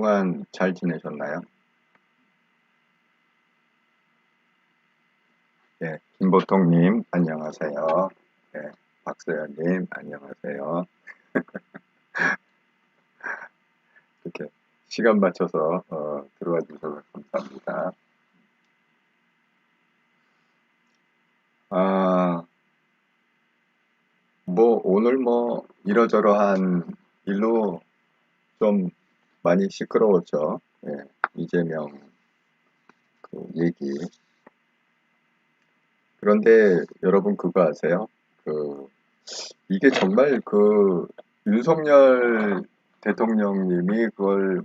동안 잘 지내셨나요? 예, 김보통님, 안녕하세요. 예, 박서연님, 안녕하세요. 이렇게 시간 맞춰서 들어와 주셔서 감사합니다. 아, 오늘 이러저러한 일로 좀 많이 시끄러웠죠. 예, 이재명 그 얘기. 그런데 여러분 그거 아세요? 그, 이게 정말 윤석열 대통령님이 그걸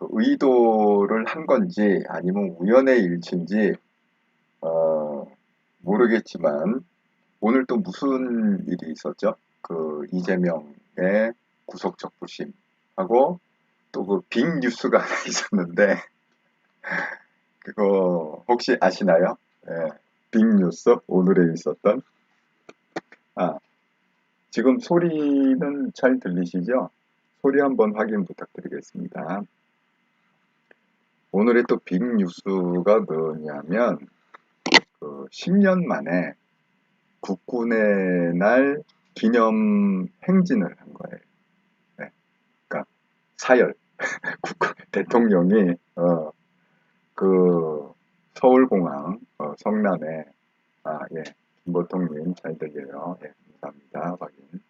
의도를 한 건지 아니면 우연의 일치인지 어, 모르겠지만 오늘 또 무슨 일이 있었죠? 그 이재명의 구속적부심하고 또 그 빅뉴스가 하나 있었는데 그거 혹시 아시나요? 예, 빅뉴스 오늘에 있었던 아 지금 소리는 잘 들리시죠? 소리 한번 확인 부탁드리겠습니다. 오늘의 또 빅뉴스가 뭐냐면 10년 만에 국군의 날 기념 행진을 한 거예요. 네, 그러니까 사열 국군 대통령이 그 서울공항 성남에 예, 김보통님 잘 들려요. 예, 감사합니다. 확인.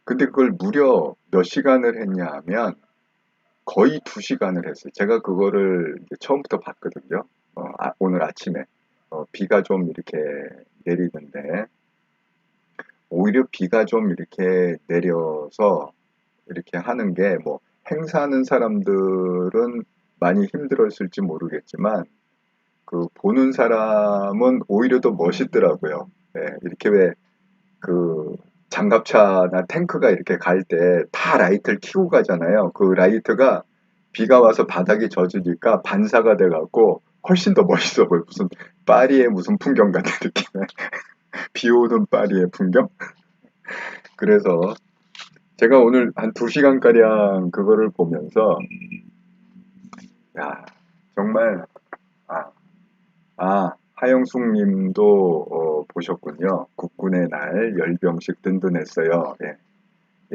근데 그걸 무려 몇 시간을 했냐 하면 거의 2시간을 했어요. 제가 그거를 이제 처음부터 봤거든요. 오늘 아침에 비가 좀 이렇게 내리는데 오히려 비가 좀 이렇게 내려서 이렇게 하는 게 행사하는 사람들은 많이 힘들었을지 모르겠지만 그 보는 사람은 오히려 더 멋있더라고요. 예, 이렇게 왜 그 장갑차나 탱크가 이렇게 갈 때 다 라이트를 켜고 가잖아요. 그 라이트가 비가 와서 바닥이 젖으니까 반사가 돼 갖고 훨씬 더 멋있어 보여요. 무슨 파리의 무슨 풍경 같은 느낌의 비 오는 파리의 풍경? 그래서 제가 오늘 한 2시간가량 그거를 보면서, 야, 정말, 아, 하영숙 님도 보셨군요. 국군의 날 열병식 든든했어요. 예,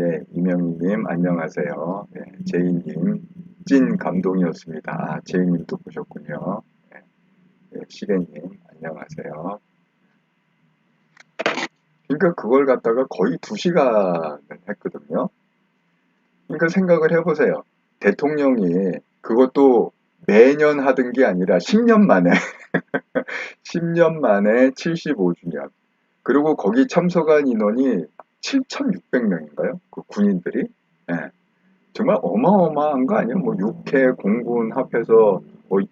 예, 이명희 님, 안녕하세요. 예, 제이 님, 찐 감동이었습니다. 제이 님도 보셨군요. 예, 예, 시계 님, 안녕하세요. 그러니까 그걸 갖다가 거의 2시간을 했거든요. 그러니까 생각을 해보세요. 대통령이 그것도 매년 하던 게 아니라 10년 만에 10년 만에 75주년. 그리고 거기 참석한 인원이 7,600명인가요? 그 군인들이. 예. 정말 어마어마한 거 아니에요? 육해 공군 합해서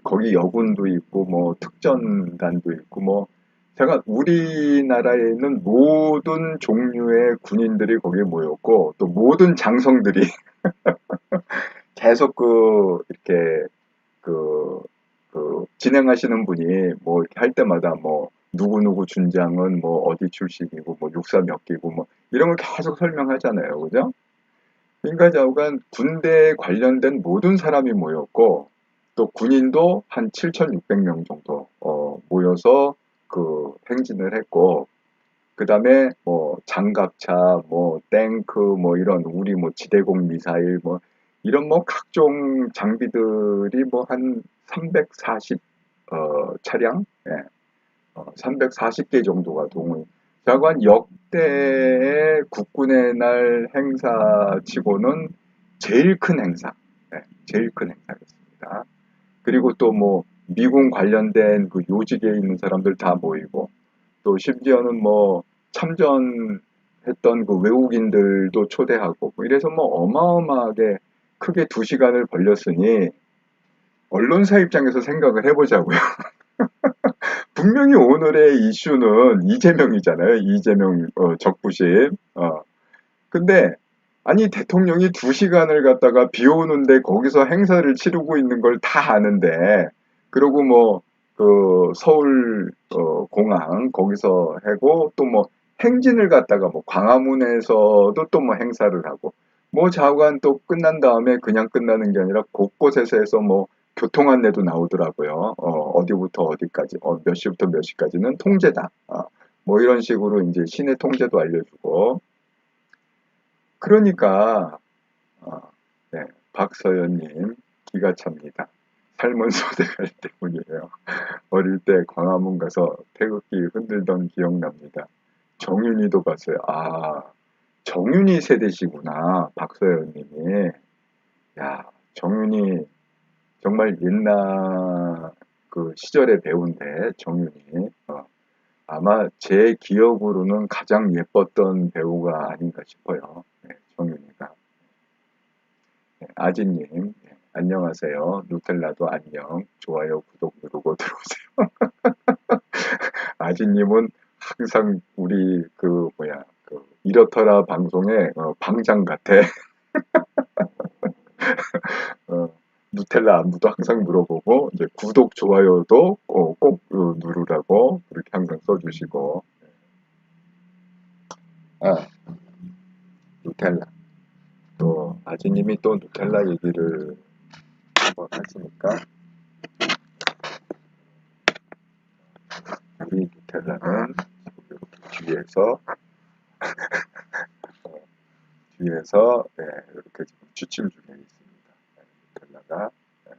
거기 여군도 있고 특전단도 있고 제가 우리나라에 있는 모든 종류의 군인들이 거기에 모였고 또 모든 장성들이 계속 이렇게 그, 진행하시는 분이 이렇게 할 때마다 누구누구 준장은 어디 출신이고 육사 몇 기고 이런 걸 계속 설명하잖아요. 그죠? 그러니까 좌우간 군대에 관련된 모든 사람이 모였고 또 군인도 한 7,600명 정도 모여서 그 행진을 했고 그다음에 장갑차 탱크 이런 우리 지대공 미사일 이런 각종 장비들이 한 340 차량, 예, 340개 정도가 동원. 자관 역대의 국군의 날 행사치고는 제일 큰 행사, 예, 제일 큰 행사였습니다. 그리고 또 미군 관련된 그 요직에 있는 사람들 다 모이고 또 심지어는 참전했던 그 외국인들도 초대하고 이래서 어마어마하게 크게 2시간을 걸렸으니 언론사 입장에서 생각을 해보자고요. 분명히 오늘의 이슈는 이재명이잖아요. 이재명 적부심. 근데 아니 대통령이 2시간을 갖다가 비 오는데 거기서 행사를 치르고 있는 걸 다 아는데 그리고 서울 공항 거기서 하고 또 행진을 갖다가 광화문에서도 또 행사를 하고 뭐 좌우간 또 끝난 다음에 그냥 끝나는 게 아니라 곳곳에서 해서 뭐 교통 안내도 나오더라고요. 어디부터 어디까지, 몇 시부터 몇 시까지는 통제다. 뭐 이런 식으로 이제 시내 통제도 알려주고. 그러니까, 어, 네, 박서연님, 기가 찹니다. 삶은 소대갈 때문이에요. 어릴 때 광화문 가서 태극기 흔들던 기억납니다. 정윤이도 봤어요. 아, 정윤이 세대시구나, 박서연님이. 야, 정윤이 정말 옛날 그 시절의 배우인데, 정윤이. 아마 제 기억으로는 가장 예뻤던 배우가 아닌가 싶어요. 네, 정윤이가. 네, 아지님, 네, 안녕하세요. 누텔라도 안녕. 좋아요, 구독 누르고 들어오세요. 아지님은 항상 우리 그 뭐야 그 이렇더라 방송의 방장 같아. 어, 누텔라 안부도 항상 물어보고 이제 구독 좋아요도 꼭 누르라고 그렇게 항상 써주시고. 아, 누텔라 또 아지님이 또 누텔라 얘기를 한번 하시니까 우리 누텔라는 이렇게 뒤에서 네, 이렇게 지금 취침 중에 있습니다. 네, 누텔라가 네,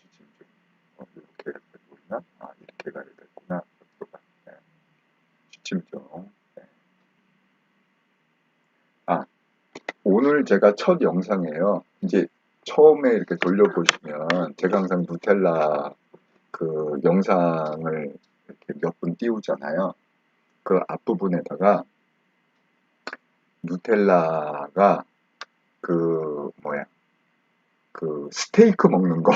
취침 중. 이렇게 해야 되구나. 이렇게 가야 되구나. 네, 취침 중. 네. 아, 오늘 제가 첫 영상이에요. 이제 처음에 이렇게 돌려보시면 제가 항상 누텔라 그 영상을 이렇게 몇 분 띄우잖아요. 그 앞부분에다가 누텔라가 그 뭐야 그 스테이크 먹는 거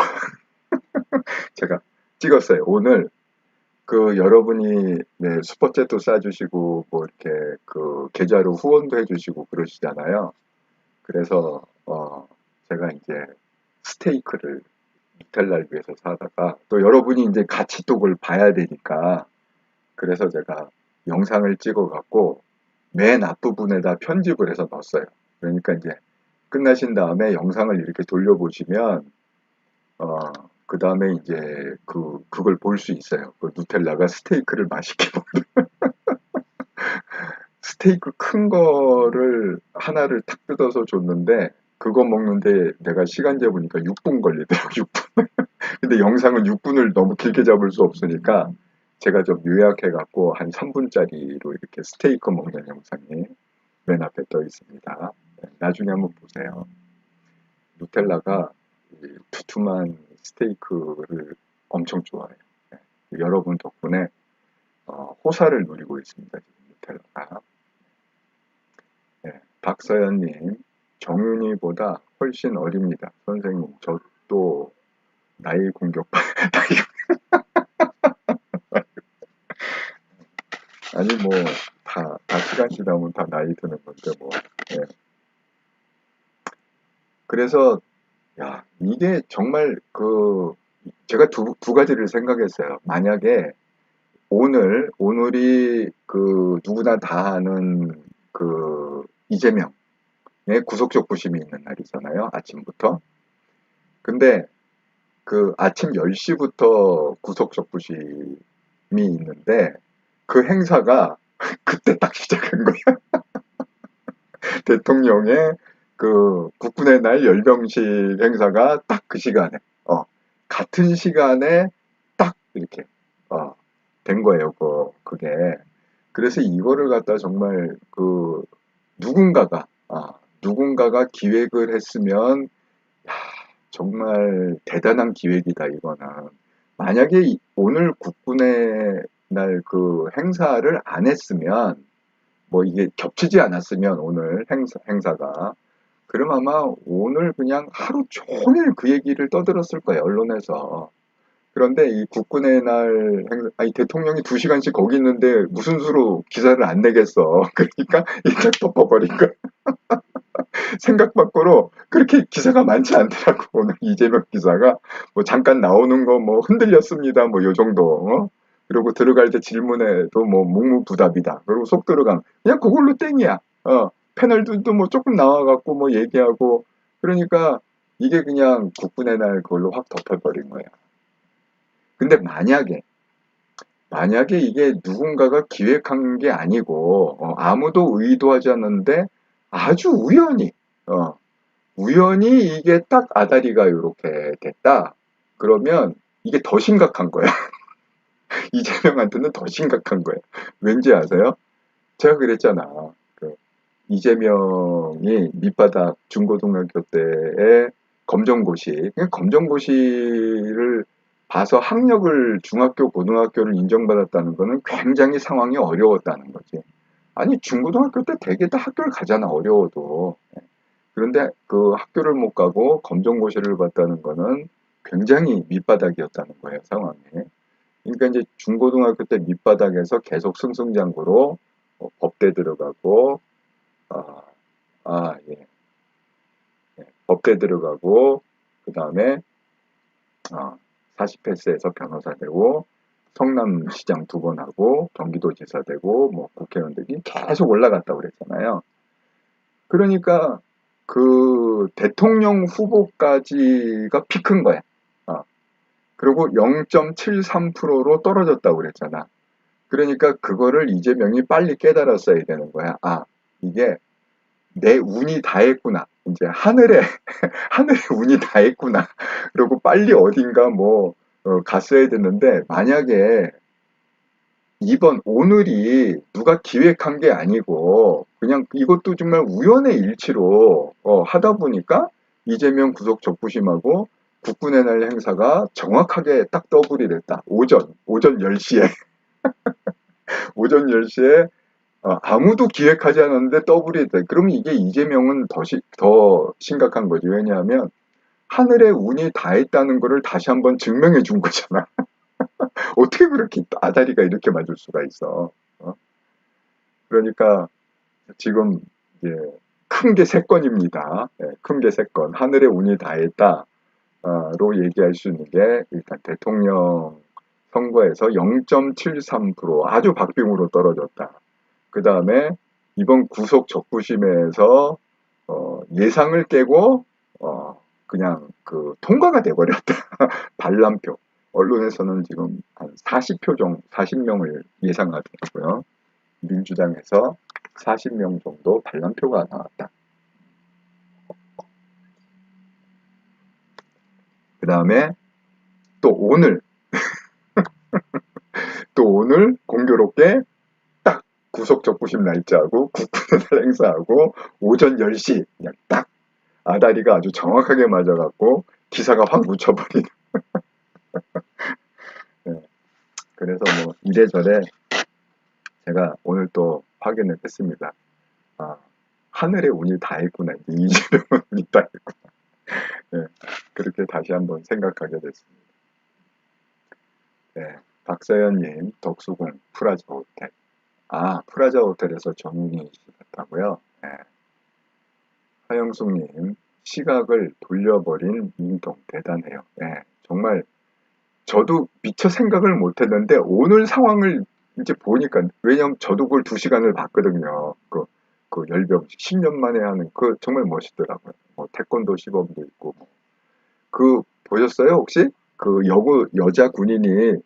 제가 찍었어요. 오늘 그 여러분이 네, 슈퍼챗도 쏴주시고 뭐 이렇게 그 계좌로 후원도 해주시고 그러시잖아요. 그래서 제가 이제 스테이크를 누텔라를 위해서 사다가 또 여러분이 이제 같이 또 그걸 봐야 되니까 그래서 제가 영상을 찍어 갖고 맨 앞부분에다 편집을 해서 넣었어요. 그러니까 이제 끝나신 다음에 영상을 이렇게 돌려보시면 그 다음에 이제 그걸 볼 수 있어요. 그 누텔라가 스테이크를 맛있게 먹는 스테이크 큰 거를 하나를 탁 뜯어서 줬는데 그거 먹는데 내가 시간 재보니까 6분 걸리더라고. 6분. 근데 영상은 6분을 너무 길게 잡을 수 없으니까 제가 좀 요약해 갖고 한 3분짜리로 이렇게 스테이크 먹는 영상이 맨 앞에 떠 있습니다. 네, 나중에 한번 보세요. 누텔라가 이 두툼한 스테이크를 엄청 좋아해요. 네, 여러분 덕분에 호사를 누리고 있습니다. 지금 누텔라가. 네, 박서연님, 정윤이보다 훨씬 어립니다. 선생님, 저 또 나이 공격, 아니 뭐, 다 시간 지나면 다 나이 드는 건데 뭐. 네. 그래서, 야, 이게 정말 제가 두 가지를 생각했어요. 만약에 오늘이 누구나 다 아는 이재명의 구속적 부심이 있는 날이잖아요. 아침부터. 근데 아침 10시부터 구속적 부심이 있는데 그 행사가 그때 딱 시작한 거예요. 대통령의 국군의 날 열병식 행사가 딱 그 시간에, 같은 시간에 딱 이렇게, 된 거예요. 그게. 그래서 이거를 갖다 정말 누군가가 기획을 했으면, 야, 정말 대단한 기획이다, 이거는. 만약에 오늘 국군의 날 행사를 안 했으면, 뭐 이게 겹치지 않았으면 오늘 행사가 그럼 아마 오늘 그냥 하루 종일 그 얘기를 떠들었을 거예요 언론에서. 그런데 이 국군의 날 행사, 아니 대통령이 2시간씩 거기 있는데 무슨 수로 기사를 안 내겠어. 그러니까 일단 덮어버린 거야. 생각 밖으로 그렇게 기사가 많지 않더라고. 오늘 이재명 기사가 뭐 잠깐 나오는 거 뭐 흔들렸습니다 뭐 요 정도. 그리고 들어갈 때 질문에도 뭐 묵묵부답이다. 그리고 속 들어감 그냥 그걸로 땡이야. 패널들도 뭐 조금 나와갖고 뭐 얘기하고, 그러니까 이게 그냥 국군의 날 그걸로 확 덮여버린 거야. 근데 만약에 이게 누군가가 기획한 게 아니고, 아무도 의도하지 않는데 아주 어, 우연히 이게 딱 아다리가 이렇게 됐다. 그러면 이게 더 심각한 거야. 이재명한테는 더 심각한 거야. 왠지 아세요? 제가 그랬잖아. 그 이재명이 밑바닥 중고등학교 때의 검정고시, 그냥 검정고시를 봐서 학력을 중학교, 고등학교를 인정받았다는 거는 굉장히 상황이 어려웠다는 거지. 아니, 중고등학교 때 되게 다 학교를 가잖아, 어려워도. 그런데 그 학교를 못 가고 검정고시를 봤다는 거는 굉장히 밑바닥이었다는 거예요, 상황이. 그러니까 이제 중고등학교 때 밑바닥에서 계속 승승장구로 법대 들어가고, 아, 예, 법대 들어가고, 그 다음에 40패스에서 변호사 되고, 성남시장 2번 하고, 경기도지사 되고, 뭐 국회의원 되기 계속 올라갔다고 그랬잖아요. 그러니까 그 대통령 후보까지가 피 큰 거야. 그리고 0.73%로 떨어졌다고 그랬잖아. 그러니까 그거를 이재명이 빨리 깨달았어야 되는 거야. 이게 내 운이 다 했구나. 이제 하늘의 운이 다 했구나. 그리고 빨리 어딘가 갔어야 됐는데, 만약에 오늘이 누가 기획한 게 아니고, 그냥 이것도 정말 우연의 일치로 하다 보니까 이재명 구속 적부심하고 국군의 날 행사가 정확하게 딱 더블이 됐다. 오전 10시에. 오전 10시에 아무도 기획하지 않았는데 더블이 돼. 그러면 이게 이재명은 더 심각한 거지. 왜냐하면 하늘의 운이 다 했다는 거를 다시 한번 증명해 준 거잖아. 어떻게 그렇게 아다리가 이렇게 맞을 수가 있어. 그러니까 지금 이제 큰 게 세 건입니다. 큰 게 세 건. 하늘의 운이 다 했다로 얘기할 수 있는 게 일단 대통령 선거에서 0.73% 아주 박빙으로 떨어졌다. 그 다음에 이번 구속 적부심에서 예상을 깨고 그냥 그 통과가 돼버렸다. 반란표. 언론에서는 지금 한 40표 정도, 40명을 예상하더라고요. 민주당에서 40명 정도 반란표가 나왔다. 그 다음에 또 오늘 공교롭게 딱 구속 적부심 날짜하고 국군의 날 행사하고 오전 10시 그냥 딱 아다리가 아주 정확하게 맞아갖고 기사가 확 묻혀버린. 네. 그래서 뭐 이래저래 제가 오늘 또 확인을 했습니다. 하늘의 운이 다 했구나. 이재명은 운이 다 했구나. 네. 그렇게 다시 한번 생각하게 됐습니다. 네. 박서연님, 덕수궁 프라자 호텔. 프라자 호텔에서 정윤희 씨 같다고요? 네. 하영숙님, 시각을 돌려버린 민동 대단해요. 네. 정말 저도 미처 생각을 못했는데 오늘 상황을 이제 보니까, 왜냐면 저도 그걸 2시간을 봤거든요. 그 열병식 10년 만에 하는 그 정말 멋있더라고요. 태권도 시범도 있고 그 보셨어요 혹시? 그 여자 군인이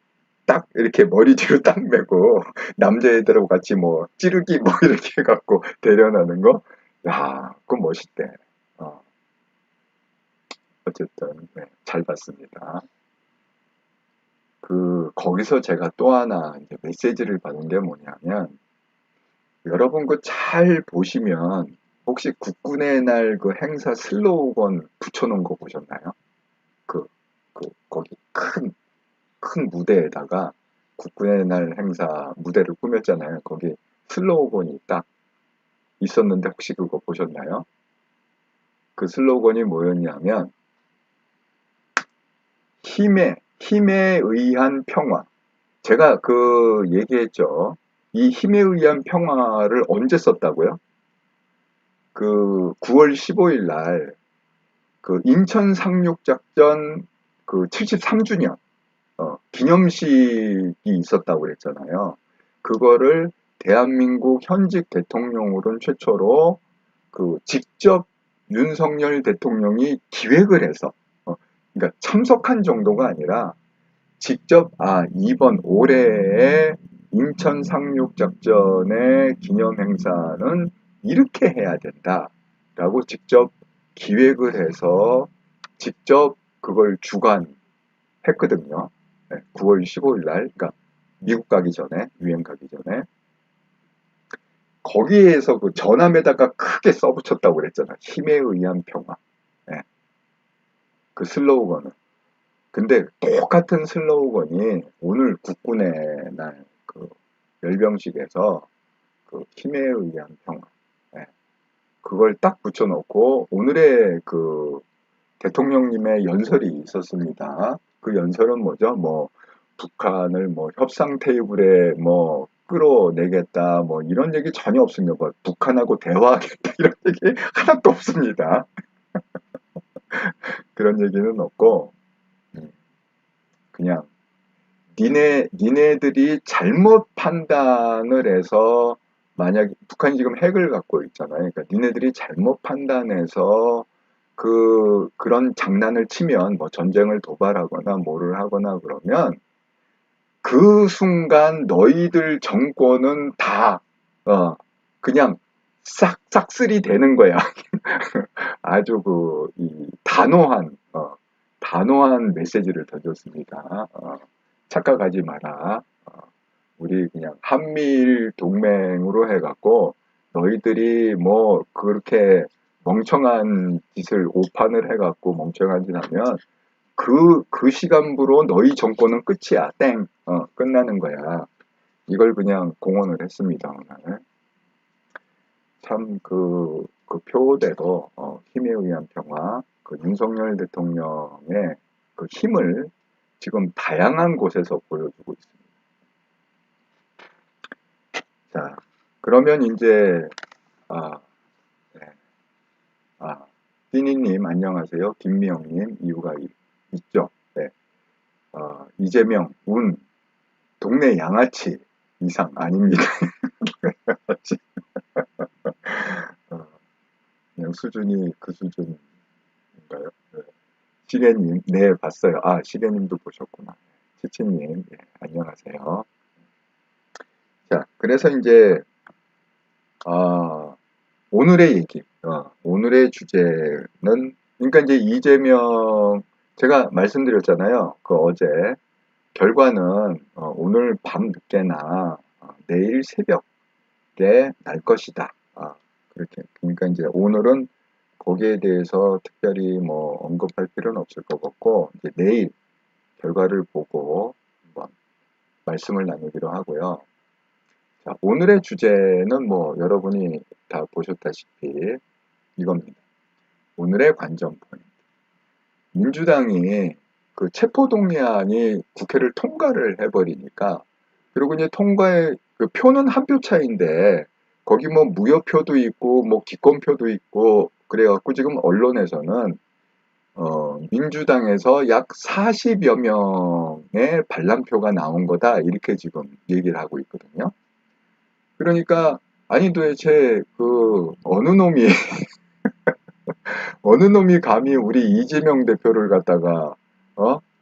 딱 이렇게 머리 뒤로 딱 메고 남자애들하고 같이 뭐 찌르기 뭐 이렇게 해갖고 대련하는 거. 야, 그거 멋있대. 어쨌든 네, 잘 봤습니다. 거기서 제가 또 하나 이제 메시지를 받은 게 뭐냐면, 여러분 그 잘 보시면 혹시 국군의 날 그 행사 슬로건 붙여놓은 거 보셨나요? 거기 큰 무대에다가 국군의 날 행사 무대를 꾸몄잖아요. 거기 슬로건이 딱 있었는데 혹시 그거 보셨나요? 그 슬로건이 뭐였냐면, 힘에 의한 평화. 제가 얘기했죠. 이 힘에 의한 평화를 언제 썼다고요? 9월 15일 날, 인천 상륙작전 73주년, 기념식이 있었다고 그랬잖아요. 그거를 대한민국 현직 대통령으로는 최초로 그 직접 윤석열 대통령이 기획을 해서 그러니까 참석한 정도가 아니라 직접 이번 올해의 인천 상륙 작전의 기념 행사는 이렇게 해야 된다라고 직접 기획을 해서 직접 그걸 주관했거든요. 9월 15일 날, 그러니까 미국 가기 전에, 유엔 가기 전에 거기에서 그 전함에다가 크게 써붙였다고 그랬잖아. 힘에 의한 평화. 예, 그 슬로건은. 근데 똑같은 슬로건이 오늘 국군의 날 그 열병식에서 그 힘에 의한 평화. 예, 그걸 딱 붙여놓고 오늘의 그 대통령님의 연설이 있었습니다. 그 연설은 뭐죠? 뭐 북한을 뭐 협상 테이블에 뭐 끌어내겠다 뭐 이런 얘기 전혀 없습니다. 뭐 북한하고 대화하겠다 이런 얘기 하나도 없습니다. 그런 얘기는 없고 그냥 니네들이 잘못 판단을 해서 만약 북한이 지금 핵을 갖고 있잖아요. 그러니까 니네들이 잘못 판단해서 그런 장난을 치면 뭐 전쟁을 도발하거나 뭐를 하거나 그러면 그 순간 너희들 정권은 다 그냥 싹 싹쓸이 되는 거야. 아주 이 단호한 메시지를 던졌습니다. 착각하지 마라. 우리 그냥 한미일 동맹으로 해갖고 너희들이 뭐 그렇게 멍청한 짓을 오판을 해갖고 멍청한 짓 하면 그 시간부로 너희 정권은 끝이야. 땡. 끝나는 거야. 이걸 그냥 공언을 했습니다. 오늘. 참 그 표대로 힘에 의한 평화, 그 윤석열 대통령의 그 힘을 지금 다양한 곳에서 보여주고 있습니다. 자, 그러면 이제 네. 띠니님 안녕하세요. 김미영님 이유가 있죠. 네. 이재명 동네 양아치 이상 아닙니다. 그냥 수준이 그 수준인가요? 네. 시계님, 네, 봤어요. 시계님도 보셨구나. 치치님, 예, 안녕하세요. 자, 그래서 이제, 오늘의 얘기, 오늘의 주제는, 그러니까 이제 이재명, 제가 말씀드렸잖아요. 그 어제, 결과는 오늘 밤 늦게나 내일 새벽에 날 것이다. 그렇게. 그러니까 이제 오늘은 거기에 대해서 특별히 뭐 언급할 필요는 없을 것 같고, 이제 내일 결과를 보고 한번 말씀을 나누기로 하고요. 자, 오늘의 주제는 뭐 여러분이 다 보셨다시피 이겁니다. 오늘의 관전 포인트. 민주당이 그 체포동의안이 국회를 통과를 해버리니까, 그리고 이제 통과의 그 표는 한 표 차이인데, 거기 뭐 무효표도 있고, 뭐 기권표도 있고, 그래갖고 지금 언론에서는, 민주당에서 약 40여 명의 반란표가 나온 거다, 이렇게 지금 얘기를 하고 있거든요. 그러니까, 아니 도대체 어느 놈이 감히 우리 이재명 대표를 갖다가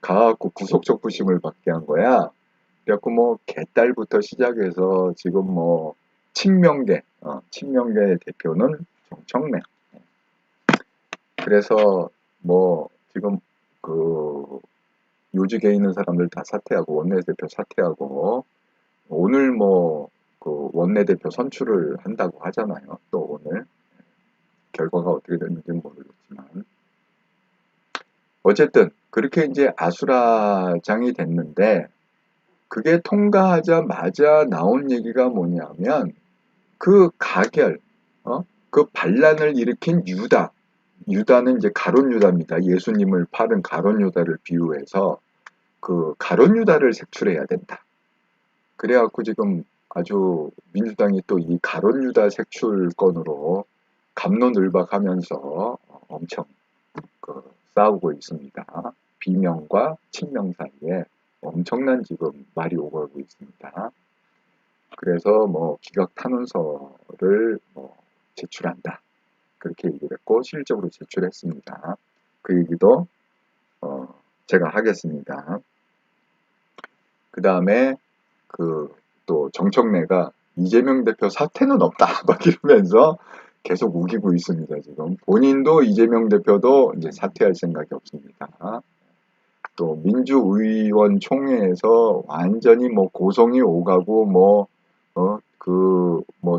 가갖고 구속적 부심을 받게 한 거야. 그래갖고 뭐 개딸부터 시작해서 지금 뭐 친명계 대표는 정청래. 그래서 뭐 지금 그 요직에 있는 사람들 다 사퇴하고 원내대표 사퇴하고 오늘 뭐 그 원내대표 선출을 한다고 하잖아요. 또 오늘 결과가 어떻게 됐는지는 모르겠지만 어쨌든 그렇게 이제 아수라장이 됐는데 그게 통과하자마자 나온 얘기가 뭐냐면 그 가결, 그 반란을 일으킨 유다는 이제 가룟 유다입니다. 예수님을 팔은 가룟 유다를 비유해서 그 가룟 유다를 색출해야 된다. 그래갖고 지금 아주 민주당이 또 이 가룟 유다 색출건으로 갑론을박하면서 엄청 싸우고 있습니다. 비명과 친명 사이에 엄청난 지금 말이 오가고 있습니다. 그래서 뭐 기각 탄원서를 뭐 제출한다. 그렇게 얘기를 했고 실질적으로 제출했습니다. 그 얘기도 제가 하겠습니다. 그 다음에 또 정청래가 이재명 대표 사퇴는 없다 막 이러면서 계속 우기고 있습니다. 지금 본인도 이재명 대표도 이제 사퇴할 생각이 없습니다. 또 민주의원 총회에서 완전히 뭐 고성이 오가고 뭐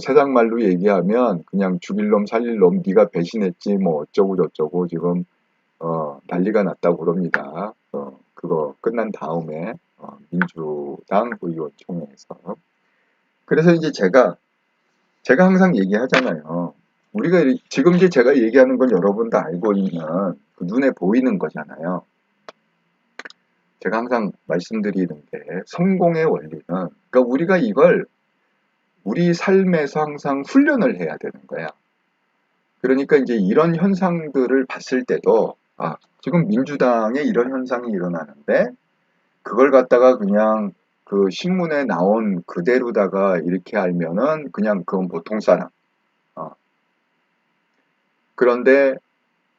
세상 말로 얘기하면 그냥 죽일 놈 살릴 놈 네가 배신했지 뭐 어쩌고 저쩌고 지금 난리가 났다고 그럽니다. 그거 끝난 다음에 민주당 의원 총회에서. 그래서 이제 제가 항상 얘기하잖아요. 우리가 지금 이제 제가 얘기하는 건 여러분도 알고 있는 그 눈에 보이는 거잖아요. 제가 항상 말씀드리는 게 성공의 원리는 그러니까 우리가 이걸 우리 삶에서 항상 훈련을 해야 되는 거야. 그러니까 이제 이런 현상들을 봤을 때도 지금 민주당에 이런 현상이 일어나는데 그걸 갖다가 그냥 그 신문에 나온 그대로다가 이렇게 알면은 그냥 그건 보통 사람. 그런데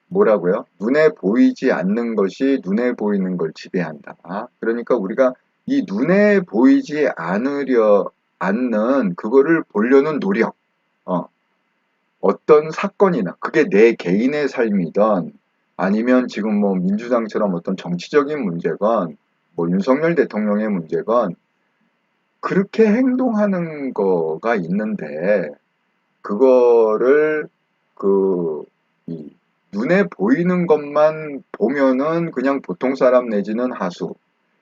뭐라고요? 눈에 보이지 않는 것이 눈에 보이는 걸 지배한다. 그러니까 우리가 이 눈에 보이지 않는 그거를 보려는 노력. 어떤 사건이나 그게 내 개인의 삶이든 아니면 지금 뭐 민주당처럼 어떤 정치적인 문제건 뭐 윤석열 대통령의 문제건 그렇게 행동하는 거가 있는데 그거를 이 눈에 보이는 것만 보면은 그냥 보통 사람 내지는 하수.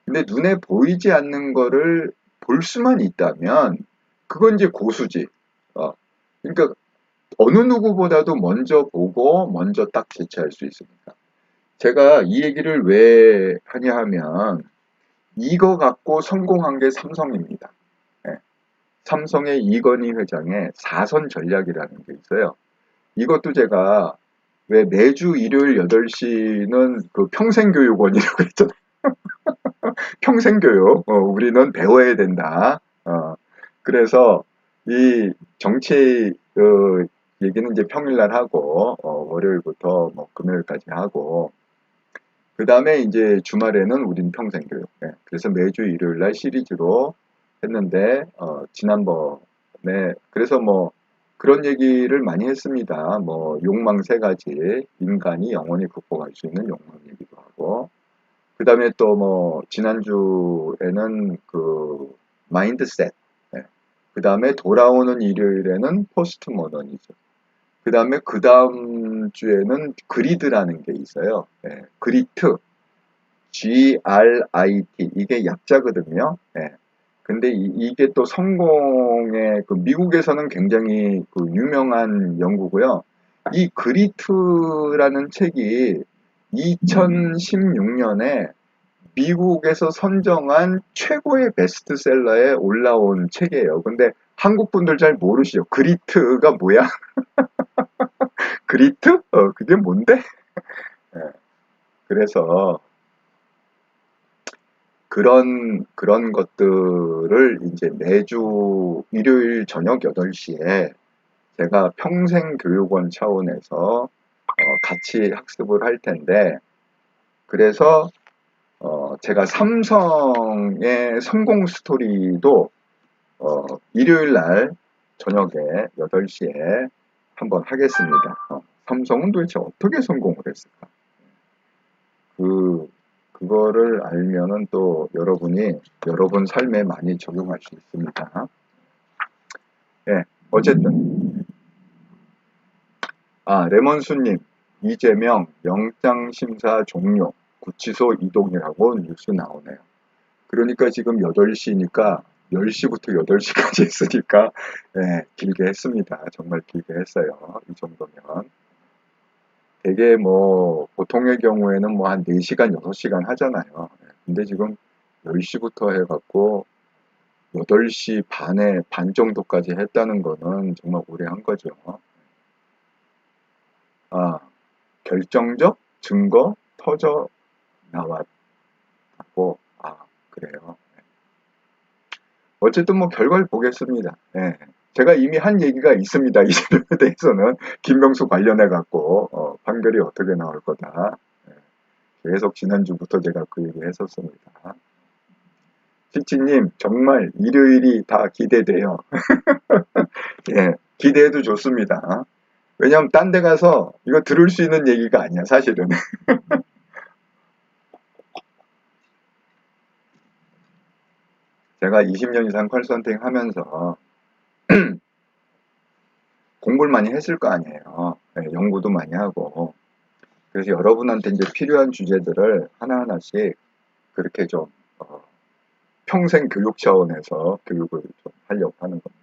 근데 눈에 보이지 않는 거를 볼 수만 있다면 그건 이제 고수지. 그러니까 어느 누구보다도 먼저 보고 먼저 딱 제치할 수 있습니다. 제가 이 얘기를 왜 하냐 하면 이거 갖고 성공한 게 삼성입니다. 네. 삼성의 이건희 회장의 4선 전략이라는 게 있어요. 이것도 제가 왜 매주 일요일 8시는 그 평생교육원이라고 했잖아요. 평생교육. 우리는 배워야 된다. 그래서 이 정치 얘기는 이제 평일날 하고 월요일부터 뭐 금요일까지 하고 그 다음에 이제 주말에는 우린 평생교육. 네. 그래서 매주 일요일날 시리즈로 했는데 지난번에 그래서 뭐 그런 얘기를 많이 했습니다. 뭐 욕망 3가지 인간이 영원히 극복할 수 있는 욕망 얘기도 하고 그 다음에 또 뭐 지난주에는 그 마인드셋 그 다음에 돌아오는 일요일에는 포스트 모더니즘 그 다음에 그 다음 주에는 그리드라는 게 있어요. 그리트 GRIT 이게 약자거든요. 근데 이게 또 성공의 미국에서는 굉장히 유명한 연구고요. 이 그리트라는 책이 2016년에 미국에서 선정한 최고의 베스트셀러에 올라온 책이에요. 근데 한국 분들 잘 모르시죠? 그리트가 뭐야? 그리트? 그게 뭔데? 그래서 그런 것들을 이제 매주 일요일 저녁 8시에 제가 평생교육원 차원에서 같이 학습을 할 텐데 그래서 제가 삼성의 성공 스토리도 일요일 날 저녁에 8시에 한번 하겠습니다. 삼성은 도대체 어떻게 성공을 했을까? 그거를 알면은 또 여러분 삶에 많이 적용할 수 있습니다. 어쨌든 레몬수님 이재명 영장심사 종료 구치소 이동이라고 뉴스 나오네요. 그러니까 지금 8시니까 10시부터 8시까지 했으니까 길게 했습니다. 정말 길게 했어요. 이 정도면 되게 뭐 보통의 경우에는 뭐 한 4시간 6시간 하잖아요. 근데 지금 10시부터 해갖고 8시 반 정도까지 했다는 거는 정말 오래 한 거죠. 결정적 증거 터져 나왔고 그래요. 어쨌든 뭐 결과를 보겠습니다. 제가 이미 한 얘기가 있습니다. 이 점에 대해서는 김명수 관련해 갖고 판결이 어떻게 나올 거다. 예, 계속 지난주부터 제가 그 얘기 했었습니다. 치치님 정말 일요일이 다 기대돼요. 예, 기대해도 좋습니다. 왜냐하면 딴 데 가서 이거 들을 수 있는 얘기가 아니야 사실은. 제가 20년 이상 컨설팅 하면서 공부를 많이 했을 거 아니에요. 예, 연구도 많이 하고. 그래서 여러분한테 이제 필요한 주제들을 하나하나씩 그렇게 좀 평생 교육 차원에서 교육을 좀 하려고 하는 겁니다.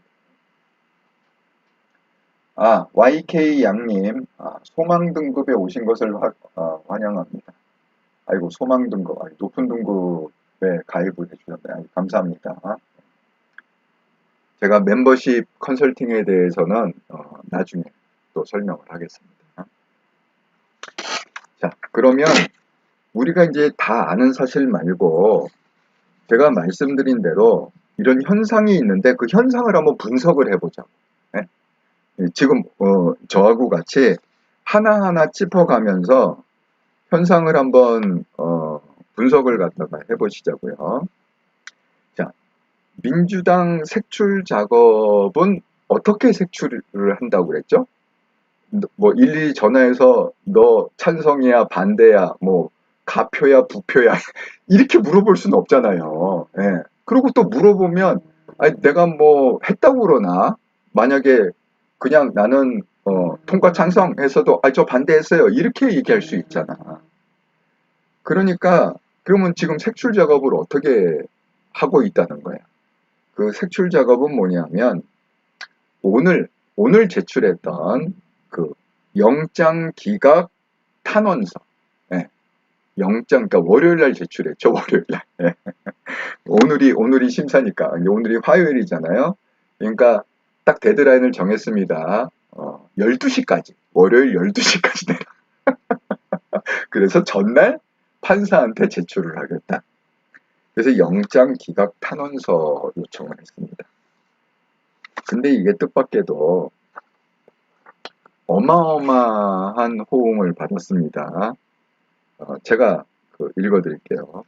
YK 양님, 소망 등급에 오신 것을 환영합니다. 아이고, 소망 등급, 높은 등급에 가입을 해주셨네요. 감사합니다. 제가 멤버십 컨설팅에 대해서는 나중에 또 설명을 하겠습니다. 자, 그러면 우리가 이제 다 아는 사실 말고 제가 말씀드린 대로 이런 현상이 있는데 그 현상을 한번 분석을 해보자. 네? 지금 저하고 같이 하나하나 짚어가면서 현상을 한번 분석을 갖다가 해보시자고요. 자, 민주당 색출 작업은 어떻게 색출을 한다고 그랬죠? 뭐 일일이 전화해서 너 찬성이야 반대야 뭐 가표야 부표야 이렇게 물어볼 수는 없잖아요. 예. 그리고 또 물어보면 아니 내가 뭐 했다고 그러나 만약에 그냥 나는 통과 찬성해서도 저 반대했어요 이렇게 얘기할 수 있잖아. 그러니까 그러면 지금 색출 작업을 어떻게 하고 있다는 거야. 그 색출 작업은 뭐냐면 오늘 제출했던 그 영장 기각 탄원서. 예, 영장, 그러니까 월요일 날 제출했죠, 월요일 날. 예. 오늘이 심사니까. 오늘이 화요일이잖아요. 그러니까 딱 데드라인을 정했습니다. 12시까지. 월요일 12시까지 내라. 그래서 전날 판사한테 제출을 하겠다. 그래서 영장 기각 탄원서 요청을 했습니다. 근데 이게 뜻밖에도 어마어마한 호응을 받았습니다. 제가 읽어드릴게요.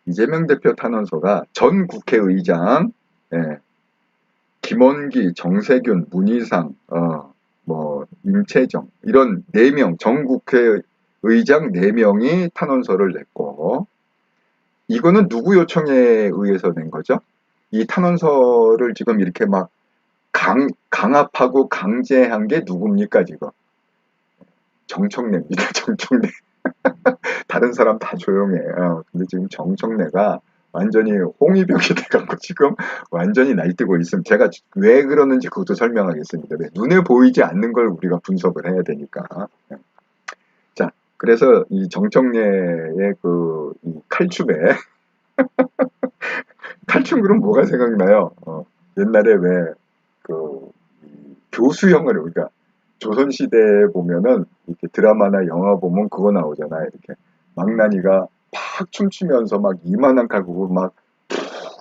이재명 대표 탄원서가 전 국회의장, 예, 김원기, 정세균, 문희상, 임채정 이런 4명, 전 국회의장 4명이 탄원서를 냈고 이거는 누구 요청에 의해서 낸 거죠? 이 탄원서를 지금 이렇게 막 강압하고 강제한 게 누굽니까 지금? 정청래입니다. 정청래. 다른 사람 다 조용해. 근데 지금 정청래가 완전히 홍위병이 돼갖고 지금 완전히 날뛰고 있으면 제가 왜 그러는지 그것도 설명하겠습니다. 왜? 눈에 보이지 않는 걸 우리가 분석을 해야 되니까. 자, 그래서 이 정청래의 이 칼춤에 칼춤 그럼 뭐가 생각나요? 옛날에 왜 교수형을 그러니까 조선시대에 보면은 이렇게 드라마나 영화 보면 그거 나오잖아요. 이렇게 망나니가 팍 춤추면서 막 이만한 칼국을 막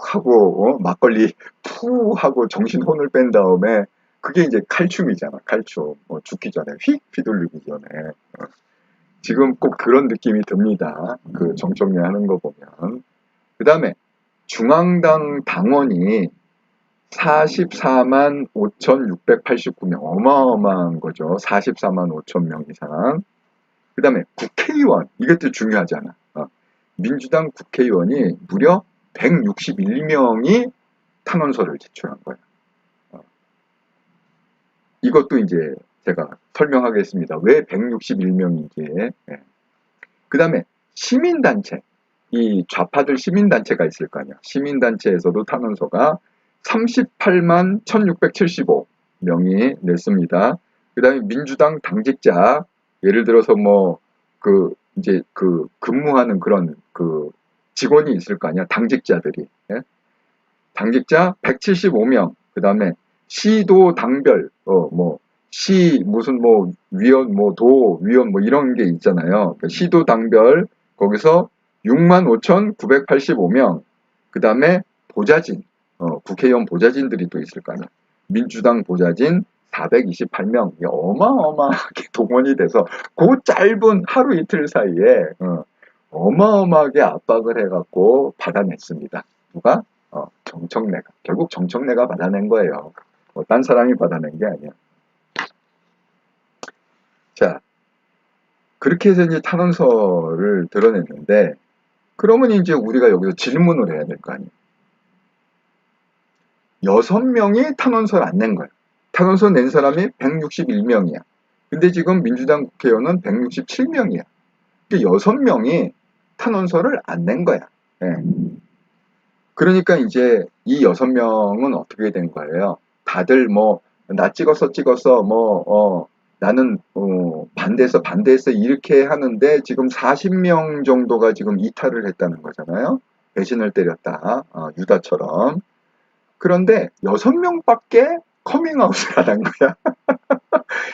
푹 하고 막걸리 푸 하고 정신 혼을 뺀 다음에 그게 이제 칼춤이잖아. 칼춤. 죽기 전에 휙 휘둘리기 전에. 지금 꼭 그런 느낌이 듭니다. 그 정청래 하는 거 보면. 그 다음에 중앙당 당원이 44만 5,689명. 어마어마한 거죠. 44만 5천 명 이상. 그 다음에 국회의원. 이것도 중요하잖아. 민주당 국회의원이 무려 161명이 탄원서를 제출한 거예요. 이것도 이제 제가 설명하겠습니다. 왜 161명인지. 그 다음에 시민단체. 이 좌파들 시민단체가 있을 거 아니야. 시민단체에서도 탄원서가 38만 1675명이 냈습니다. 그 다음에 민주당 당직자, 예를 들어서 이제 근무하는 그런 직원이 있을 거 아니야. 당직자들이. 예? 당직자 175명, 그 다음에 시도 당별, 시 무슨 위원, 도 위원 이런 게 있잖아요. 시도 당별, 거기서 65,985명, 그 다음에 보좌진, 국회의원 보좌진들이 또 있을 거 아니야. 민주당 보좌진 428명 어마어마하게 동원이 돼서 그 짧은 하루 이틀 사이에 어마어마하게 압박을 해갖고 받아냈습니다. 누가? 정청래가. 결국 정청래가 받아낸 거예요. 딴 사람이 받아낸 게 아니야. 자, 그렇게 해서 이제 탄원서를 드러냈는데, 그러면 이제 우리가 여기서 질문을 해야 될 거 아니에요. 6명이 탄원서를 안 낸 거예요. 탄원서 낸 사람이 161명이야. 근데 지금 민주당 국회의원은 167명이야. 그러니까 6명이 탄원서를 안 낸 거야. 예. 그러니까 이제 이 6명은 어떻게 된 거예요? 다들 뭐, 나 찍었어, 나는, 반대했어, 이렇게 하는데 지금 40명 정도가 지금 이탈을 했다는 거잖아요? 배신을 때렸다. 유다처럼. 그런데 6명밖에 커밍아웃을 안 한 거야.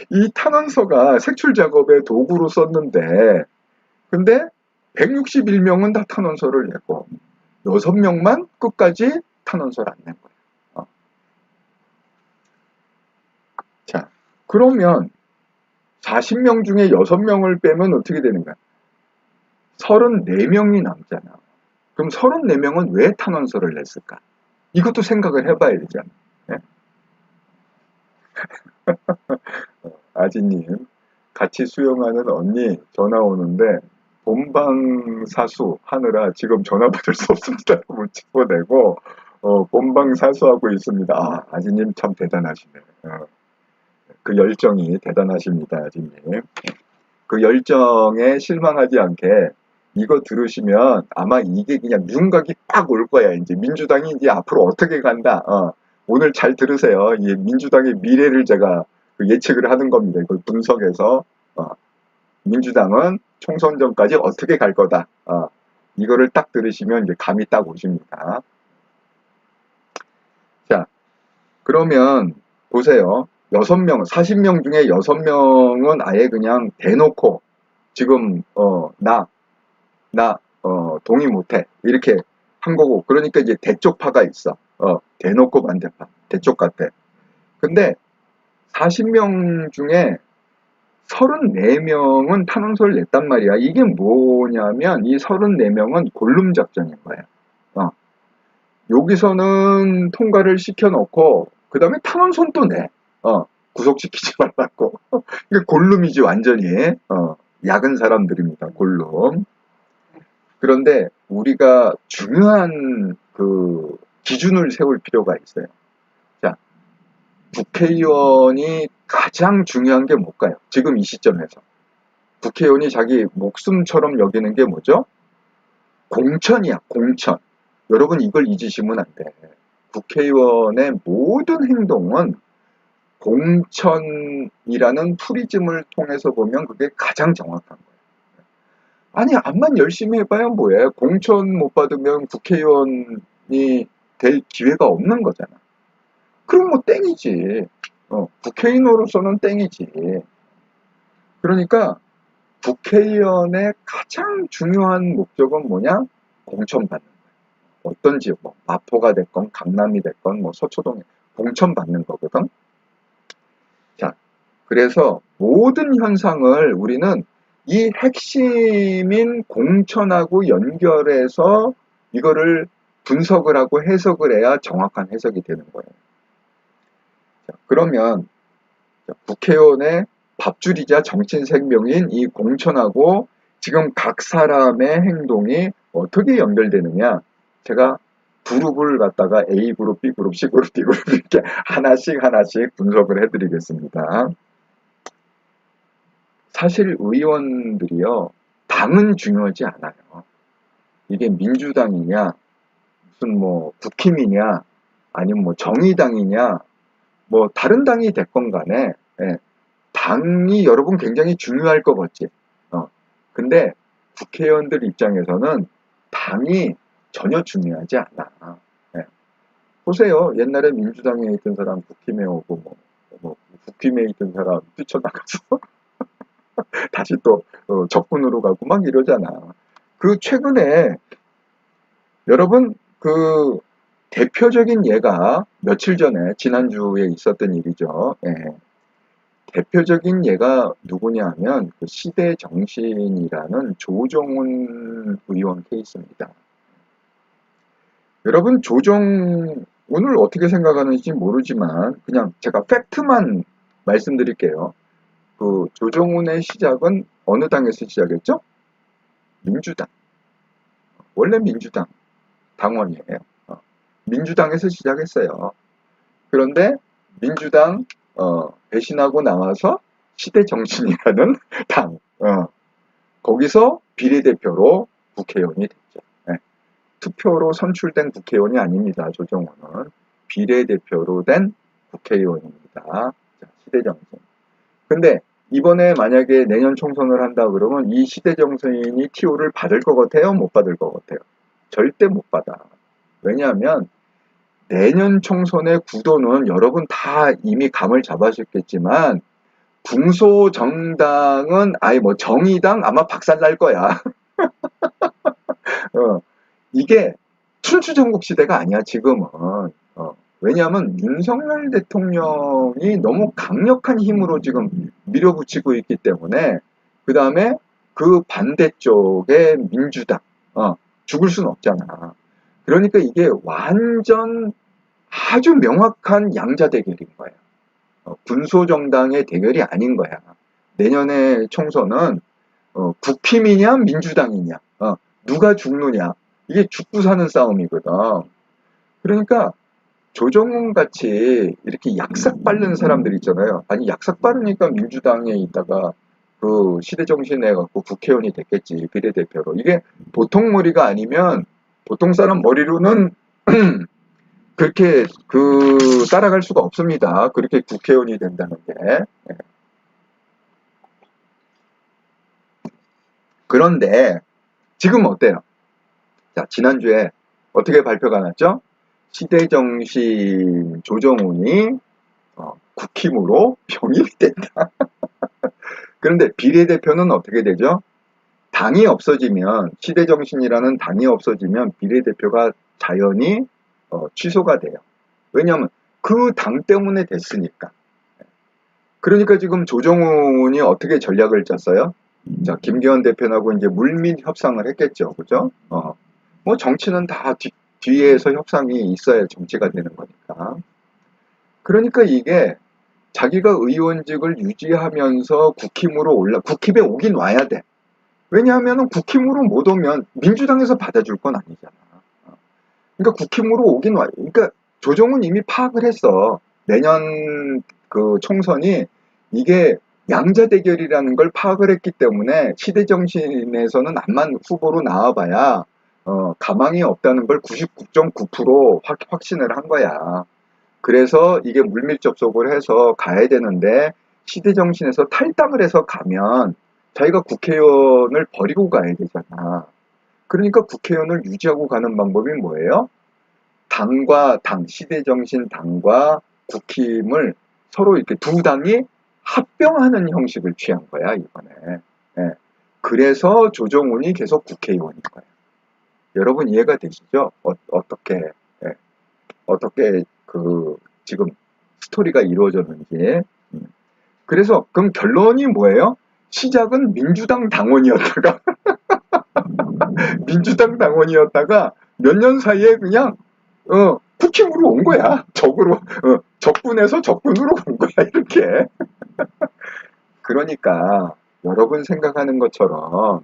이 탄원서가 색출 작업의 도구로 썼는데, 근데 161명은 다 탄원서를 냈고, 6명만 끝까지 탄원서를 안 낸 거야. 자, 그러면 40명 중에 6명을 빼면 어떻게 되는 거야? 34명이 남잖아. 그럼 34명은 왜 탄원서를 냈을까? 이것도 생각을 해봐야 되잖아. 네? 아지님, 같이 수영하는 언니 전화 오는데 본방사수 하느라 지금 전화 받을 수 없습니다. 문자 보내고 본방사수하고 있습니다. 아지님 참 대단하시네. 그 열정이 대단하십니다, 아지님. 그 열정에 실망하지 않게 이거 들으시면 아마 이게 그냥 윤곽이 빡 올 거야. 이제 민주당이 이제 앞으로 어떻게 간다. 오늘 잘 들으세요. 이 민주당의 미래를 제가 예측을 하는 겁니다. 이걸 분석해서 민주당은 총선 전까지 어떻게 갈 거다. 이거를 딱 들으시면 이제 감이 딱 오십니다. 자, 그러면 보세요. 40명 중에 6명은 아예 그냥 대놓고 지금 동의 못해. 이렇게 한 거고. 그러니까 이제 대쪽파가 있어. 대놓고 반대파. 대쪽 같아. 근데 40명 중에 34명은 탄원서를 냈단 말이야. 이게 뭐냐면 이 34명은 골룸 작전인 거야. 여기서는 통과를 시켜놓고 그 다음에 탄원서는 또 내. 구속시키지 말라고. 이게 골룸이지 완전히. 야근 사람들입니다. 골룸. 그런데 우리가 중요한 그 기준을 세울 필요가 있어요. 자, 국회의원이 가장 중요한 게 뭘까요? 지금 이 시점에서. 국회의원이 자기 목숨처럼 여기는 게 뭐죠? 공천이야, 공천. 여러분 이걸 잊으시면 안 돼. 국회의원의 모든 행동은 공천이라는 프리즘을 통해서 보면 그게 가장 정확한 거예요. 아니, 암만 열심히 해봐야 뭐해. 공천 못 받으면 국회의원이 될 기회가 없는 거잖아. 그럼 뭐 땡이지. 국회의원으로서는 땡이지. 그러니까 국회의원의 가장 중요한 목적은 뭐냐? 공천받는 거야. 어떤 지역, 뭐 마포가 됐건 강남이 됐건 뭐 서초동에 공천받는 거거든. 자, 그래서 모든 현상을 우리는 이 핵심인 공천하고 연결해서 이거를 분석을 하고 해석을 해야 정확한 해석이 되는 거예요. 자, 그러면 국회의원의 밥줄이자 정치인 생명인 이 공천하고 지금 각 사람의 행동이 어떻게 연결되느냐, 제가 그룹을 갖다가 A그룹, B그룹, C그룹, D그룹 이렇게 하나씩 분석을 해드리겠습니다. 사실 의원들이요, 당은 중요하지 않아요. 이게 민주당이냐, 무슨 뭐 국힘이냐, 아니면 뭐 정의당이냐, 뭐 다른 당이 됐건 간에, 당이 여러분 굉장히 중요할 것 같지. 근데 국회의원들 입장에서는 당이 전혀 중요하지 않아. 보세요. 옛날에 민주당에 있던 사람 국힘에 오고, 국힘에 있던 사람 뛰쳐나가서 다시 또 적군으로 가고 막 이러잖아. 그 최근에 여러분 그 대표적인 예가 며칠 전에 지난주에 있었던 일이죠. 예. 대표적인 예가 누구냐 하면 그 시대정신이라는 조정훈 의원 케이스입니다. 여러분 조정훈을 어떻게 생각하는지 모르지만 그냥 제가 팩트만 말씀드릴게요. 그 조정훈의 시작은 어느 당에서 시작했죠? 민주당. 원래 민주당 당원이에요. 민주당에서 시작했어요. 그런데 민주당 배신하고 나와서 시대정신이라는 당 거기서 비례대표로 국회의원이 됐죠. 네. 투표로 선출된 국회의원이 아닙니다. 조정원은 비례대표로 된 국회의원입니다. 자, 시대정신. 근데 이번에 만약에 내년 총선을 한다 그러면 이 시대정신이 TO를 받을 것 같아요? 못 받을 것 같아요? 절대 못 받아. 왜냐하면 내년 총선의 구도는 여러분 다 이미 감을 잡아셨겠지만 중소정당은 아예 뭐 정의당 아마 박살날 거야. 이게 춘추전국 시대가 아니야 지금은. 왜냐하면 윤석열 대통령이 너무 강력한 힘으로 지금 밀어붙이고 있기 때문에 그 다음에 그 반대쪽의 민주당 죽을 수는 없잖아. 그러니까 이게 완전 아주 명확한 양자 대결인 거야. 군소정당의 대결이 아닌 거야. 내년에 총선은 국힘이냐 민주당이냐 누가 죽느냐 이게 죽고 사는 싸움이거든. 그러니까 조정훈 같이 이렇게 약삭 빠른 사람들 있잖아요. 아니 약삭 빠르니까 민주당에 있다가 그 시대정신에 갖고 국회의원이 됐겠지 비례대표로. 이게 보통 머리가 아니면 보통 사람 머리로는 그렇게 따라갈 수가 없습니다. 그렇게 국회의원이 된다는 게. 그런데 지금 어때요? 자, 지난주에 어떻게 발표가 났죠? 시대정신 조정훈이 국힘으로 병입이 됐다. 그런데 비례대표는 어떻게 되죠? 당이 없어지면 시대정신이라는 당이 없어지면 비례대표가 자연히 취소가 돼요. 왜냐하면 그 당 때문에 됐으니까. 그러니까 지금 조정훈이 어떻게 전략을 짰어요? 자, 김기현 대표하고 이제 물밑 협상을 했겠죠. 그죠? 뭐 정치는 다 뒤에서 협상이 있어야 정치가 되는 거니까. 그러니까 이게 자기가 의원직을 유지하면서 국힘에 오긴 와야 돼. 왜냐하면 국힘으로 못 오면 민주당에서 받아줄 건 아니잖아. 그러니까 국힘으로 오긴 와요. 그러니까 조정은 이미 파악을 했어. 내년 그 총선이 이게 양자 대결이라는 걸 파악을 했기 때문에 시대정신에서는 암만 후보로 나와봐야 가망이 없다는 걸 99.9% 확신을 한 거야. 그래서 이게 물밀 접속을 해서 가야 되는데 시대정신에서 탈당을 해서 가면 자기가 국회의원을 버리고 가야 되잖아. 그러니까 국회의원을 유지하고 가는 방법이 뭐예요? 시대정신 당과 국힘을 서로 이렇게 두 당이 합병하는 형식을 취한 거야, 이번에. 예. 그래서 조정훈이 계속 국회의원인 거야. 여러분 이해가 되시죠? 어떻게 지금 스토리가 이루어졌는지. 그래서 그럼 결론이 뭐예요? 시작은 민주당 당원이었다가 몇 년 사이에 그냥 국힘으로 온 거야. 적군에서 적군으로 온 거야, 이렇게. 그러니까 여러분 생각하는 것처럼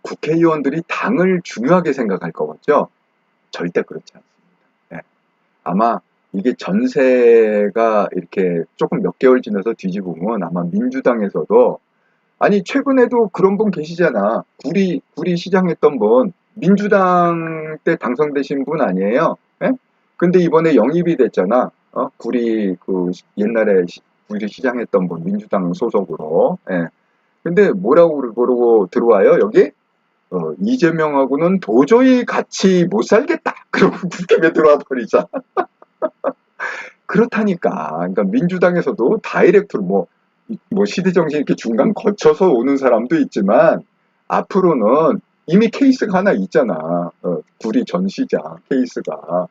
국회의원들이 당을 중요하게 생각할 거겠죠? 절대 그렇지 않습니다. 네. 아마 이게 전세가 이렇게 조금 몇 개월 지나서 뒤집으면 아마 민주당에서도 아니 최근에도 그런 분 계시잖아. 구리 시장 했던 분 민주당 때 당선되신 분 아니에요? 예? 근데 이번에 영입이 됐잖아. 구리 옛날에 구리 시장 했던 분 민주당 소속으로. 예. 근데 뭐라고 그러고 들어와요 여기? 이재명하고는 도저히 같이 못 살겠다. 그러고 국힘에 들어와 버리자. 그렇다니까. 그러니까 민주당에서도 다이렉트로 시대정신 이렇게 중간 거쳐서 오는 사람도 있지만 앞으로는 이미 케이스가 하나 있잖아. 구리 전 시장 케이스가.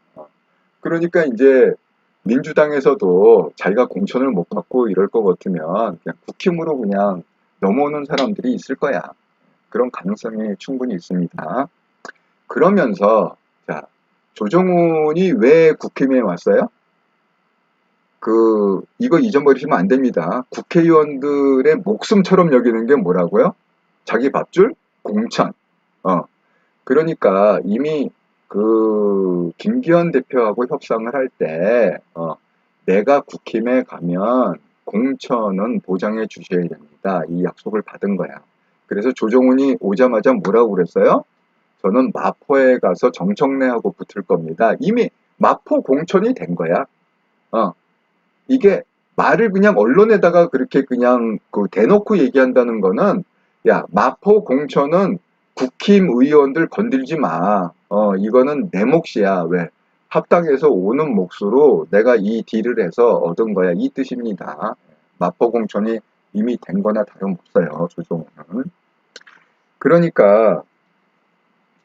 그러니까 이제 민주당에서도 자기가 공천을 못 받고 이럴 것 같으면 그냥 국힘으로 그냥 넘어오는 사람들이 있을 거야. 그런 가능성이 충분히 있습니다. 그러면서 자, 조정훈이 왜 국힘에 왔어요? 이거 잊어버리시면 안 됩니다. 국회의원들의 목숨처럼 여기는 게 뭐라고요? 자기 밥줄? 공천. 어, 그러니까 이미 김기현 대표하고 협상을 할 때, 내가 국힘에 가면 공천은 보장해 주셔야 됩니다. 이 약속을 받은 거야. 그래서 조정훈이 오자마자 뭐라고 그랬어요? 저는 마포에 가서 정청래하고 붙을 겁니다. 이미 마포 공천이 된 거야. 어, 이게 말을 그냥 언론에다가 그렇게 그냥 대놓고 얘기한다는 거는 야, 마포 공천은 국힘 의원들 건들지 마. 이거는 내 몫이야. 왜? 합당해서 오는 몫으로 내가 이 딜을 해서 얻은 거야. 이 뜻입니다. 마포 공천이 이미 된 거나 다름없어요. 조정훈은. 그러니까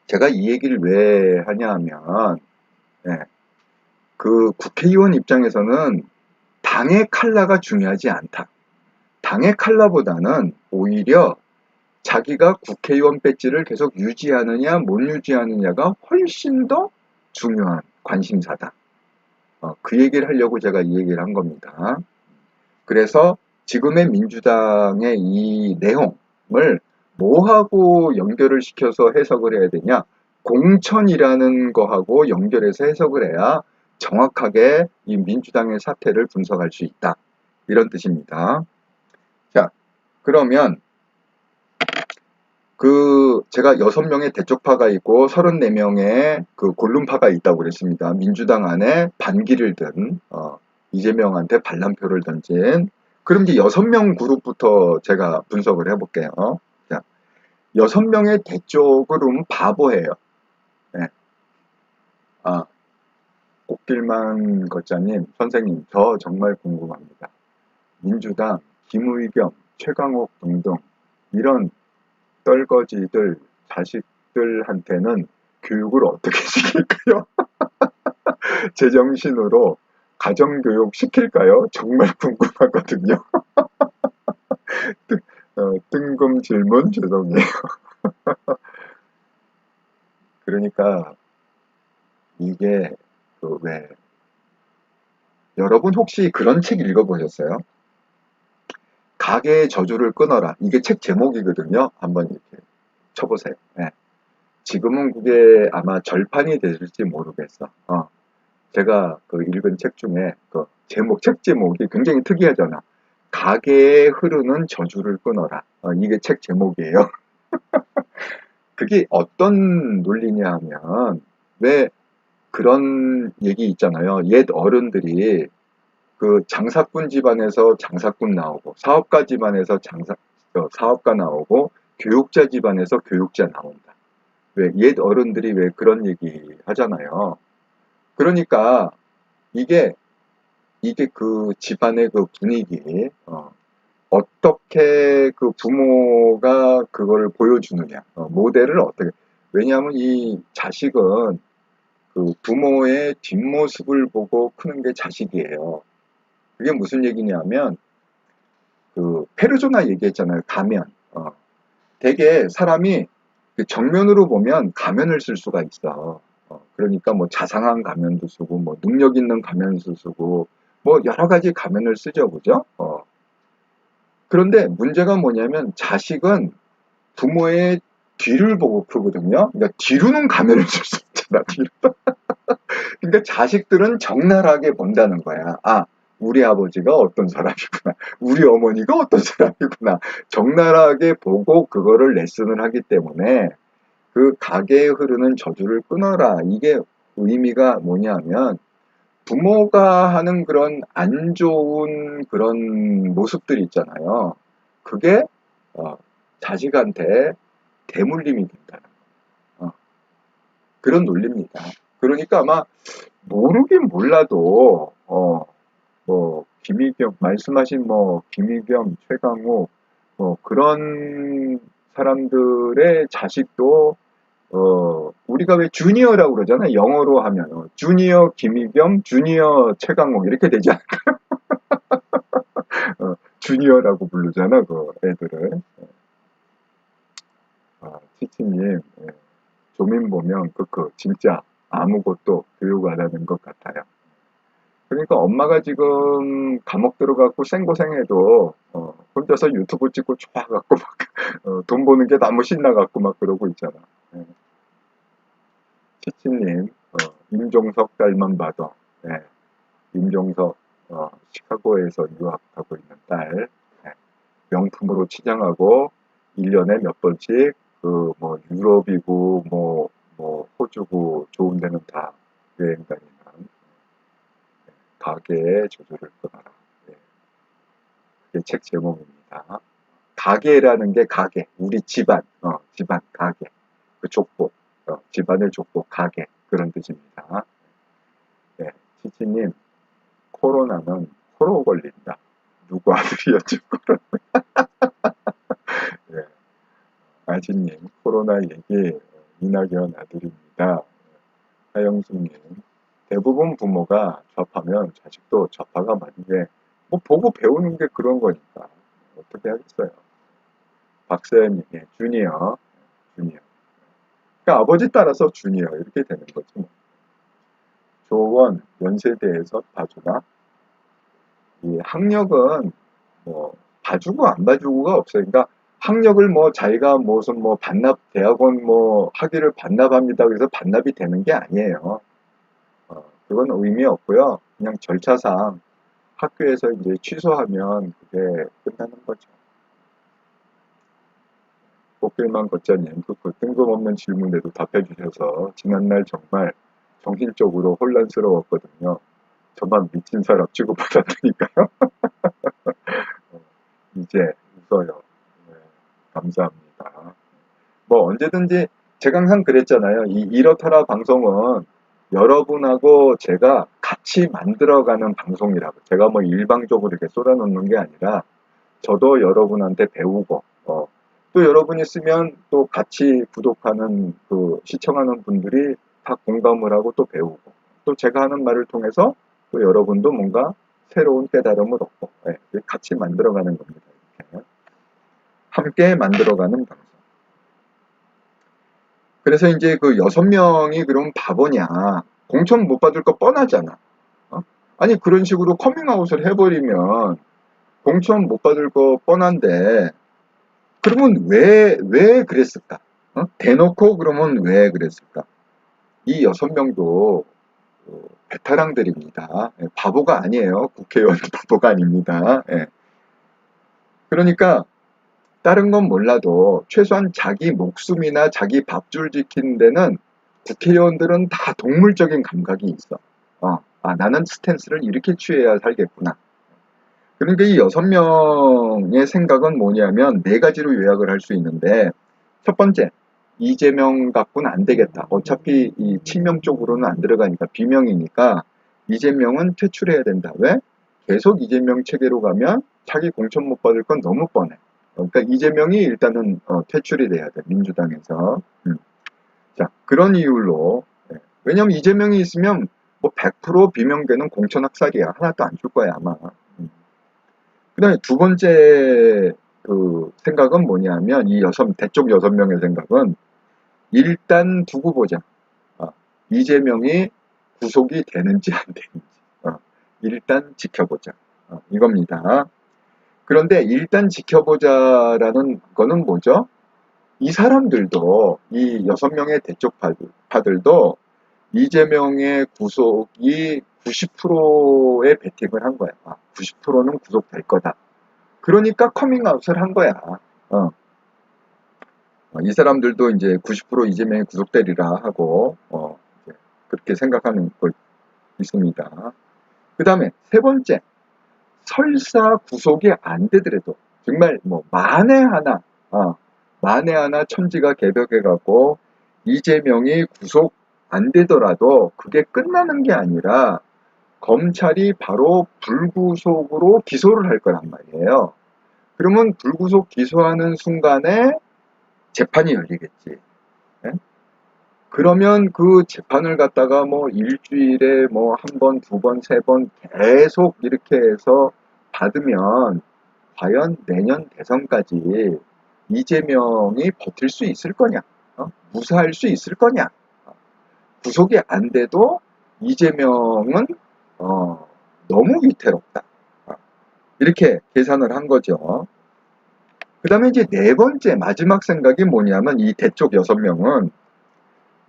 제가 이 얘기를 왜 하냐 하면 예, 국회의원 입장에서는 당의 칼라가 중요하지 않다. 당의 칼라보다는 오히려 자기가 국회의원 배지를 계속 유지하느냐 못 유지하느냐가 훨씬 더 중요한 관심사다. 그 얘기를 하려고 제가 이 얘기를 한 겁니다. 그래서 지금의 민주당의 이 내용을 뭐하고 연결을 시켜서 해석을 해야 되냐? 공천이라는 거하고 연결해서 해석을 해야 정확하게 이 민주당의 사태를 분석할 수 있다. 이런 뜻입니다. 자, 그러면 제가 6명의 대쪽파가 있고 34명의 골룸파가 있다고 그랬습니다. 민주당 안에 반기를 든, 이재명한테 반란표를 던진. 그럼 이제 6명 그룹부터 제가 분석을 해볼게요. 자, 6명의 대쪽은 바보예요. 네. 꽃길만 걷자님, 선생님, 저 정말 궁금합니다. 민주당, 김의겸, 최강욱 등등 이런 떨거지들, 자식들한테는 교육을 어떻게 시킬까요? 제정신으로 가정교육 시킬까요? 정말 궁금하거든요. 뜬금 질문 죄송해요. 그러니까 이게 왜 여러분 혹시 그런 책 읽어보셨어요? 가게의 저주를 끊어라. 이게 책 제목이거든요. 한번 이렇게 쳐보세요. 네. 지금은 그게 아마 절판이 될지 모르겠어. 제가 읽은 책 중에 책 제목이 굉장히 특이하잖아. 가게에 흐르는 저주를 끊어라. 이게 책 제목이에요. 그게 어떤 논리냐 하면, 왜 그런 얘기 있잖아요. 옛 어른들이 장사꾼 집안에서 장사꾼 나오고, 사업가 집안에서 사업가 나오고, 교육자 집안에서 교육자 나온다. 왜 옛 어른들이 왜 그런 얘기 하잖아요. 그러니까 이게 집안의 분위기, 어떻게 부모가 그걸 보여주느냐, 모델을 어떻게, 왜냐하면 이 자식은 부모의 뒷모습을 보고 크는 게 자식이에요. 그게 무슨 얘기냐면, 페르소나 얘기했잖아요. 가면. 되게 사람이 정면으로 보면 가면을 쓸 수가 있어. 그러니까 뭐 자상한 가면도 쓰고, 뭐 능력 있는 가면도 쓰고, 뭐 여러 가지 가면을 쓰죠, 그죠? 그런데 문제가 뭐냐면 자식은 부모의 뒤를 보고 크거든요. 그러니까 뒤로는 가면을 쓸 수 있잖아, 뒤로. 그러니까 자식들은 적나라하게 본다는 거야. 우리 아버지가 어떤 사람이구나. 우리 어머니가 어떤 사람이구나. 적나라하게 보고 그거를 레슨을 하기 때문에 가게에 흐르는 저주를 끊어라. 이게 의미가 뭐냐면 부모가 하는 그런 안 좋은 그런 모습들 있잖아요. 그게 자식한테 대물림이 된다는 그런 논리입니다. 그러니까 아마 모르긴 몰라도 뭐 김의겸 말씀하신 뭐 김의겸, 최강욱 뭐 그런 사람들의 자식도 우리가 왜 주니어라고 그러잖아요. 영어로 하면 주니어 김희겸, 주니어 최강욱 이렇게 되지 않을까? 주니어라고 부르잖아, 그 애들을. 치치님, 예, 조민 보면 진짜 아무것도 교육 안 하는 것 같아요. 그러니까 엄마가 지금 감옥 들어가고 생고생해도 혼자서 유튜브 찍고 좋아갖고 막 돈 버는 게 너무 신나갖고 막 그러고 있잖아. 예. 치치님, 임종석 딸만 봐도, 예, 임종석, 시카고에서 유학하고 있는 딸, 예, 명품으로 치장하고, 1년에 몇 번씩, 유럽이고, 호주고, 좋은 데는 다 여행 다니는, 가계의 조절을 끊어라. 예, 그게 책 제목입니다. 가계라는 게 가계, 우리 집안, 집안, 가계, 그 족보, 집안의 족보, 가계, 그런 뜻입니다. 예, 치치님, 코로나는 코로 걸린다. 누구 아들이었지, 코로나. 예, 아지님, 코로나 얘기, 이낙연 아들입니다. 하영수님, 대부분 부모가 접하면 자식도 접하가 맞는 게, 뭐, 보고 배우는 게 그런 거니까. 어떻게 하겠어요. 박세현님, 예, 주니어. 그러니까 아버지 따라서 주니어, 이렇게 되는 거지. 뭐. 조원, 연세대에서 봐주나? 이 학력은 뭐 봐주고 안 봐주고가 없어요. 그러니까 학력을 뭐 자기가 무슨 뭐 반납 대학원 뭐 학위를 반납합니다. 그래서 반납이 되는 게 아니에요. 그건 의미 없고요. 그냥 절차상 학교에서 이제 취소하면 그게 끝나는 거죠. 꽃길만 걷자님, 그 뜬금없는 질문에도 답해 주셔서 지난날 정말 정신적으로 혼란스러웠거든요. 저만 미친 사람 취급받았으니까요. 이제 웃어요. 네, 감사합니다. 뭐 언제든지 제가 항상 그랬잖아요. 이 이렇더라 방송은 여러분하고 제가 같이 만들어가는 방송이라고. 제가 뭐 일방적으로 이렇게 쏟아놓는 게 아니라 저도 여러분한테 배우고 또 여러분이 쓰면 또 같이 구독하는 시청하는 분들이 다 공감을 하고 또 배우고 또 제가 하는 말을 통해서 또 여러분도 뭔가 새로운 깨달음을 얻고 같이 만들어가는 겁니다. 이렇게. 함께 만들어가는 방송. 그래서 이제 그 6명이 그럼 바보냐. 공천 못 받을 거 뻔하잖아. 아니, 그런 식으로 커밍아웃을 해버리면 공천 못 받을 거 뻔한데, 그러면 왜 그랬을까? 대놓고 그러면 왜 그랬을까? 이 6명도 베테랑들입니다. 바보가 아니에요. 국회의원 바보가 아닙니다. 예. 그러니까 다른 건 몰라도 최소한 자기 목숨이나 자기 밥줄 지키는 데는 국회의원들은 다 동물적인 감각이 있어. 나는 스탠스를 이렇게 취해야 살겠구나. 그러니까 이 6명의 생각은 뭐냐면 4가지로 요약을 할 수 있는데 첫 번째, 이재명 갖고는 안 되겠다. 어차피 이 친명 쪽으로는 안 들어가니까 비명이니까 이재명은 퇴출해야 된다. 왜? 계속 이재명 체계로 가면 자기 공천 못 받을 건 너무 뻔해. 그러니까 이재명이 일단은 퇴출이 돼야 돼. 민주당에서. 자, 그런 이유로 왜냐면 이재명이 있으면 뭐 100% 비명계는 공천 학살이야. 하나도 안 줄 거야 아마. 그 다음에 두 번째 생각은 뭐냐면 대쪽 6명의 생각은 일단 두고 보자. 이재명이 구속이 되는지 안 되는지 일단 지켜보자. 이겁니다. 그런데 일단 지켜보자라는 거는 뭐죠? 이 사람들도 이 6명의 대쪽파들도 이재명의 구속이 90%의 베팅을 한 거야. 90%는 구속될 거다. 그러니까 커밍아웃을 한 거야. 이 사람들도 이제 90% 이재명이 구속되리라 하고 그렇게 생각하는 거 있습니다. 그 다음에 세 번째, 설사 구속이 안 되더라도 정말 뭐 만에 하나 천지가 개벽해갖고 이재명이 구속 안 되더라도 그게 끝나는 게 아니라 검찰이 바로 불구속으로 기소를 할 거란 말이에요. 그러면 불구속 기소하는 순간에 재판이 열리겠지. 네? 그러면 그 재판을 갖다가 뭐 일주일에 뭐 한 번, 두 번, 세 번 계속 이렇게 해서 받으면 과연 내년 대선까지 이재명이 버틸 수 있을 거냐? 무사할 수 있을 거냐? 구속이 안 돼도 이재명은 너무 위태롭다. 이렇게 계산을 한 거죠. 그 다음에 이제 네 번째 마지막 생각이 뭐냐면 이 대쪽 6명은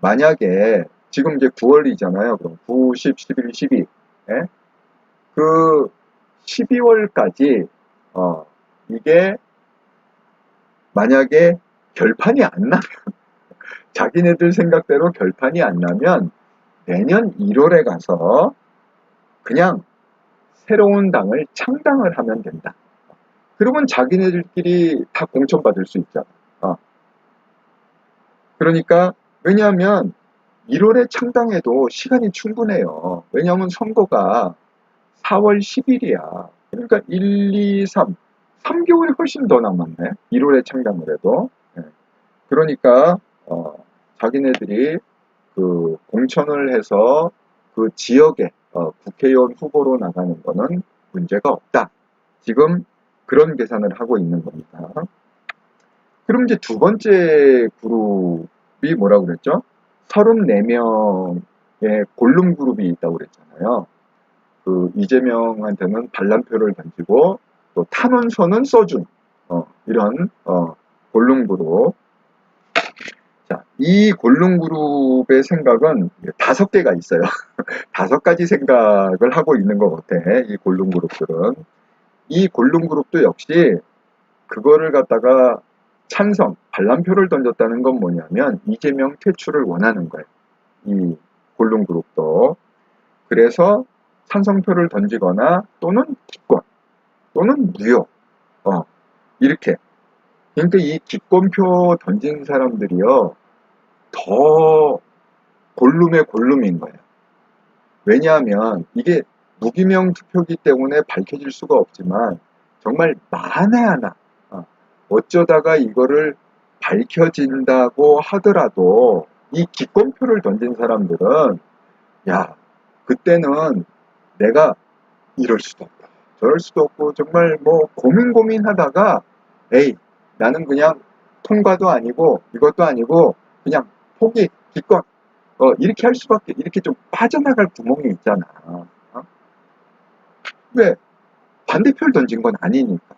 만약에 지금 이제 9월이잖아요. 그럼 9, 10, 11, 12. 예? 그 12월까지 이게 만약에 결판이 안 나면 자기네들 생각대로 결판이 안 나면 내년 1월에 가서 그냥 새로운 당을 창당을 하면 된다. 그러면 자기네들끼리 다 공천받을 수 있잖아. 그러니까 왜냐하면 1월에 창당해도 시간이 충분해요. 왜냐하면 선거가 4월 10일이야. 그러니까 1, 2, 3, 3개월이 훨씬 더 남았네. 1월에 창당을 해도. 예. 그러니까 자기네들이 그 공천을 해서 그 지역에 국회의원 후보로 나가는 거는 문제가 없다. 지금 그런 계산을 하고 있는 겁니다. 그럼 이제 두 번째 그룹이 뭐라고 그랬죠? 34명의 골룸 그룹이 있다고 그랬잖아요. 그 이재명한테는 반란표를 던지고 또 탄원서는 써준 이런 골룸 그룹. 자, 이 골룸 그룹의 생각은 5개가 있어요. 5가지 생각을 하고 있는 것 같아. 이 골룸 그룹들은. 이 골룸 그룹도 역시 그거를 갖다가 찬성, 반란표를 던졌다는 건 뭐냐면 이재명 퇴출을 원하는 거예요. 이 골룸 그룹도. 그래서 찬성표를 던지거나 또는 기권 또는 무효 이렇게. 그러니까 이 기권표 던진 사람들이요 더 골룸의 골룸인 거예요. 왜냐하면 이게 무기명 투표기 때문에 밝혀질 수가 없지만 정말 만에 하나 어쩌다가 이거를 밝혀진다고 하더라도 이 기권표를 던진 사람들은 야 그때는 내가 이럴 수도 없고 저럴 수도 없고 정말 뭐 고민하다가 에이 나는 그냥 통과도 아니고 이것도 아니고 그냥 포기 기권 이렇게 할 수밖에 이렇게 좀 빠져나갈 구멍이 있잖아. 왜 반대표를 던진 건 아니니까.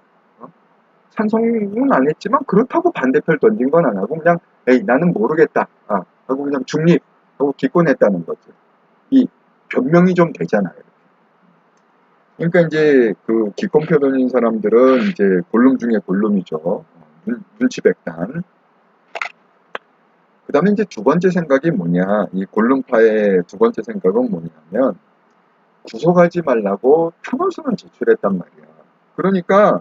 찬성은 안 했지만 그렇다고 반대표를 던진 건 안 하고 그냥 에이 나는 모르겠다 하고 그냥 중립하고 기권했다는 거죠. 이 변명이 좀 되잖아요. 그러니까 이제 그 기권표 던진 사람들은 이제 골룸 중에 골룸이죠. 눈치백단. 그 다음에 이제 두 번째 생각이 뭐냐. 이 골룸파의 두 번째 생각은 뭐냐면 구속하지 말라고 탄원서는 제출했단 말이야. 그러니까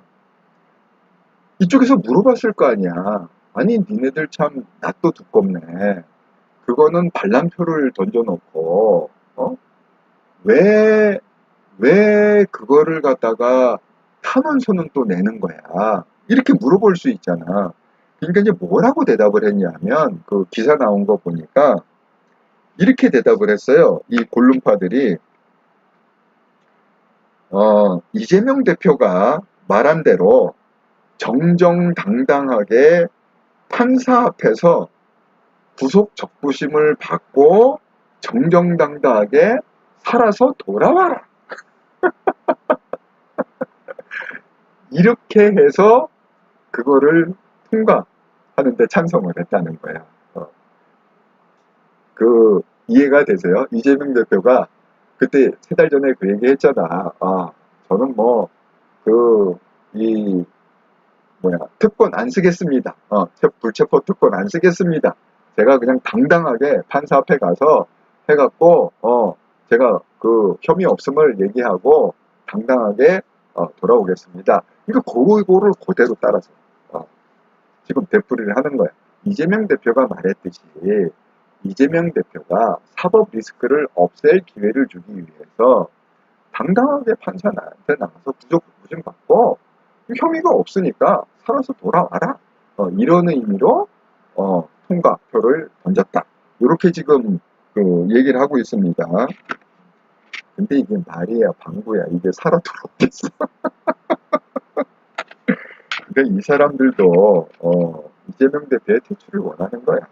이쪽에서 물어봤을 거 아니야. 아니 니네들 참 낯도 두껍네. 그거는 반란표를 던져놓고 왜 그거를 갖다가 탄원서는 또 내는 거야. 이렇게 물어볼 수 있잖아. 그러니까 이제 뭐라고 대답을 했냐면 그 기사 나온 거 보니까 이렇게 대답을 했어요. 이 골룸파들이 이재명 대표가 말한 대로 정정당당하게 판사 앞에서 구속 적부심을 받고 정정당당하게 살아서 돌아와라. 이렇게 해서 그거를 통과하는데 찬성을 했다는 거야. 그 이해가 되세요? 이재명 대표가 그때 3달 전에 그 얘기 했잖아. 저는 뭐 이 특권 안 쓰겠습니다. 불체포 특권 안 쓰겠습니다. 제가 그냥 당당하게 판사 앞에 가서 해갖고 제가 그 혐의 없음을 얘기하고 당당하게 돌아오겠습니다. 그거를 그대로 따라서 지금 되풀이를 하는 거야. 이재명 대표가 말했듯이 이재명 대표가 사법 리스크를 없앨 기회를 주기 위해서 당당하게 판사한테 나가서 구속 부심 받고 혐의가 없으니까 살아서 돌아와라. 이런 의미로 통과표를 던졌다. 이렇게 지금 그 얘기를 하고 있습니다. 근데 이게 말이야, 방구야. 이게 살아 돌아오겠어. 그러니까 이 사람들도 이재명 대표의 퇴출을 원하는 거야.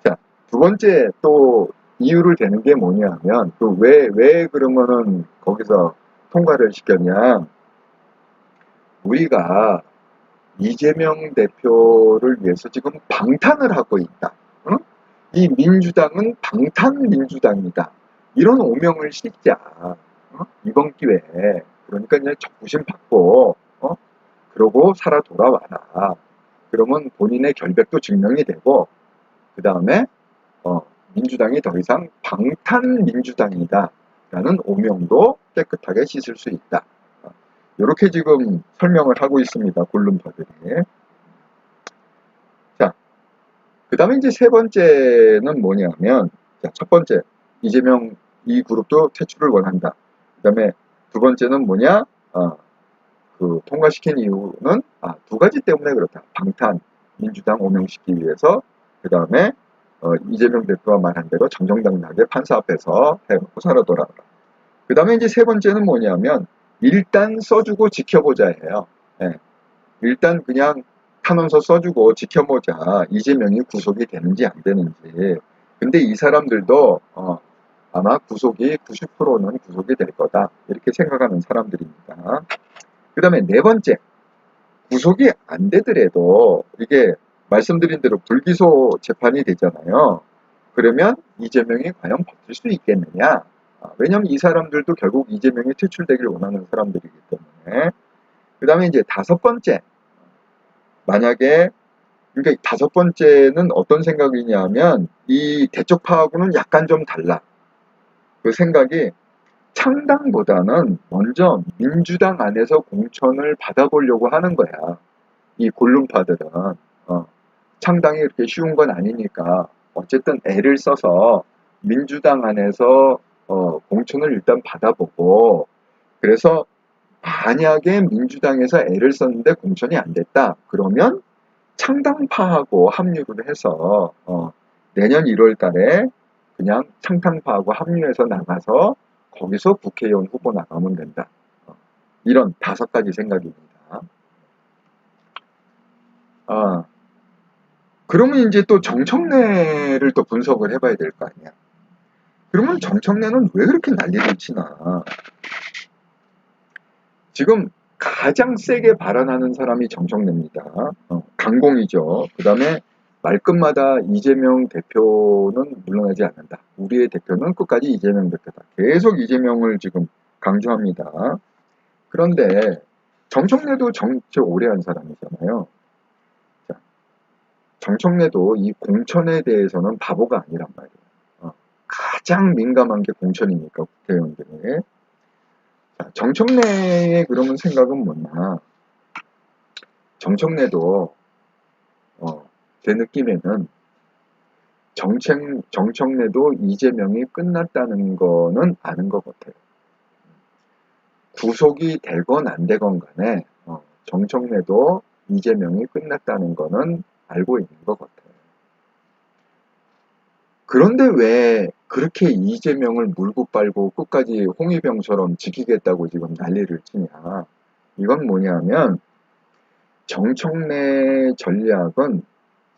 자, 두 번째 또 이유를 대는 게 뭐냐면 또 왜 그러면은 거기서 통과를 시켰냐? 우리가 이재명 대표를 위해서 지금 방탄을 하고 있다. 응? 이 민주당은 방탄민주당이다. 이런 오명을 씌자. 이번 기회에. 그러니까 이제 적부심 받고, 그러고 살아 돌아와라. 그러면 본인의 결백도 증명이 되고, 그 다음에, 민주당이 더 이상 방탄민주당이다. 라는 오명도 깨끗하게 씻을 수 있다. 이렇게 지금 설명을 하고 있습니다. 골룸파들이. 자, 그 다음에 이제 세 번째는 뭐냐면, 자, 첫 번째, 이재명 이 그룹도 퇴출을 원한다. 그 다음에 두 번째는 뭐냐, 그 통과시킨 이유는 두 가지 때문에 그렇다. 방탄, 민주당 오명시키기 위해서, 그 다음에 이재명 대표가 말한 대로 정정당당하게 판사 앞에서 해놓고 살아 돌아라. 그 다음에 이제 세 번째는 뭐냐면, 일단 써주고 지켜보자 해요. 예. 일단 그냥 탄원서 써주고 지켜보자. 이재명이 구속이 되는지 안 되는지. 근데 이 사람들도 아마 구속이 90%는 구속이 될 거다. 이렇게 생각하는 사람들입니다. 그 다음에 네 번째, 구속이 안 되더라도 이게 말씀드린 대로 불기소 재판이 되잖아요. 그러면 이재명이 과연 버틸 수 있겠느냐? 왜냐하면 이 사람들도 결국 이재명이 퇴출되길 원하는 사람들이기 때문에. 그 다음에 이제 다섯 번째, 만약에 그러니까 다섯 번째는 어떤 생각이냐면 이 대쪽파하고는 약간 좀 달라. 그 생각이 창당보다는 먼저 민주당 안에서 공천을 받아보려고 하는 거야. 이 골룸파들은 창당이 그렇게 쉬운 건 아니니까 어쨌든 애를 써서 민주당 안에서 공천을 일단 받아보고 그래서 만약에 민주당에서 애를 썼는데 공천이 안 됐다. 그러면 창당파하고 합류를 해서 내년 1월 달에 그냥 창당파하고 합류해서 나가서 거기서 국회의원 후보 나가면 된다. 이런 다섯 가지 생각입니다. 그러면 이제 또 정청래를 또 분석을 해봐야 될 거 아니야. 그러면 정청래는 왜 그렇게 난리를 치나. 지금 가장 세게 발언하는 사람이 정청래입니다. 강공이죠. 그 다음에 말끝마다 이재명 대표는 물러나지 않는다. 우리의 대표는 끝까지 이재명 대표다. 계속 이재명을 지금 강조합니다. 그런데 정청래도 정치 오래 한 사람이잖아요. 자, 정청래도 이 공천에 대해서는 바보가 아니란 말이에요. 가장 민감한 게 공천이니까 국회의원들이. 정청래의 그러면 생각은 뭐냐. 정청래도 제 느낌에는 정청래도 이재명이 끝났다는 거는 아는 것 같아요. 구속이 되건 안 되건 간에 정청래도 이재명이 끝났다는 거는 알고 있는 것 같아요. 그런데 왜 그렇게 이재명을 물고 빨고 끝까지 홍위병처럼 지키겠다고 지금 난리를 치냐. 이건 뭐냐면 정청래 전략은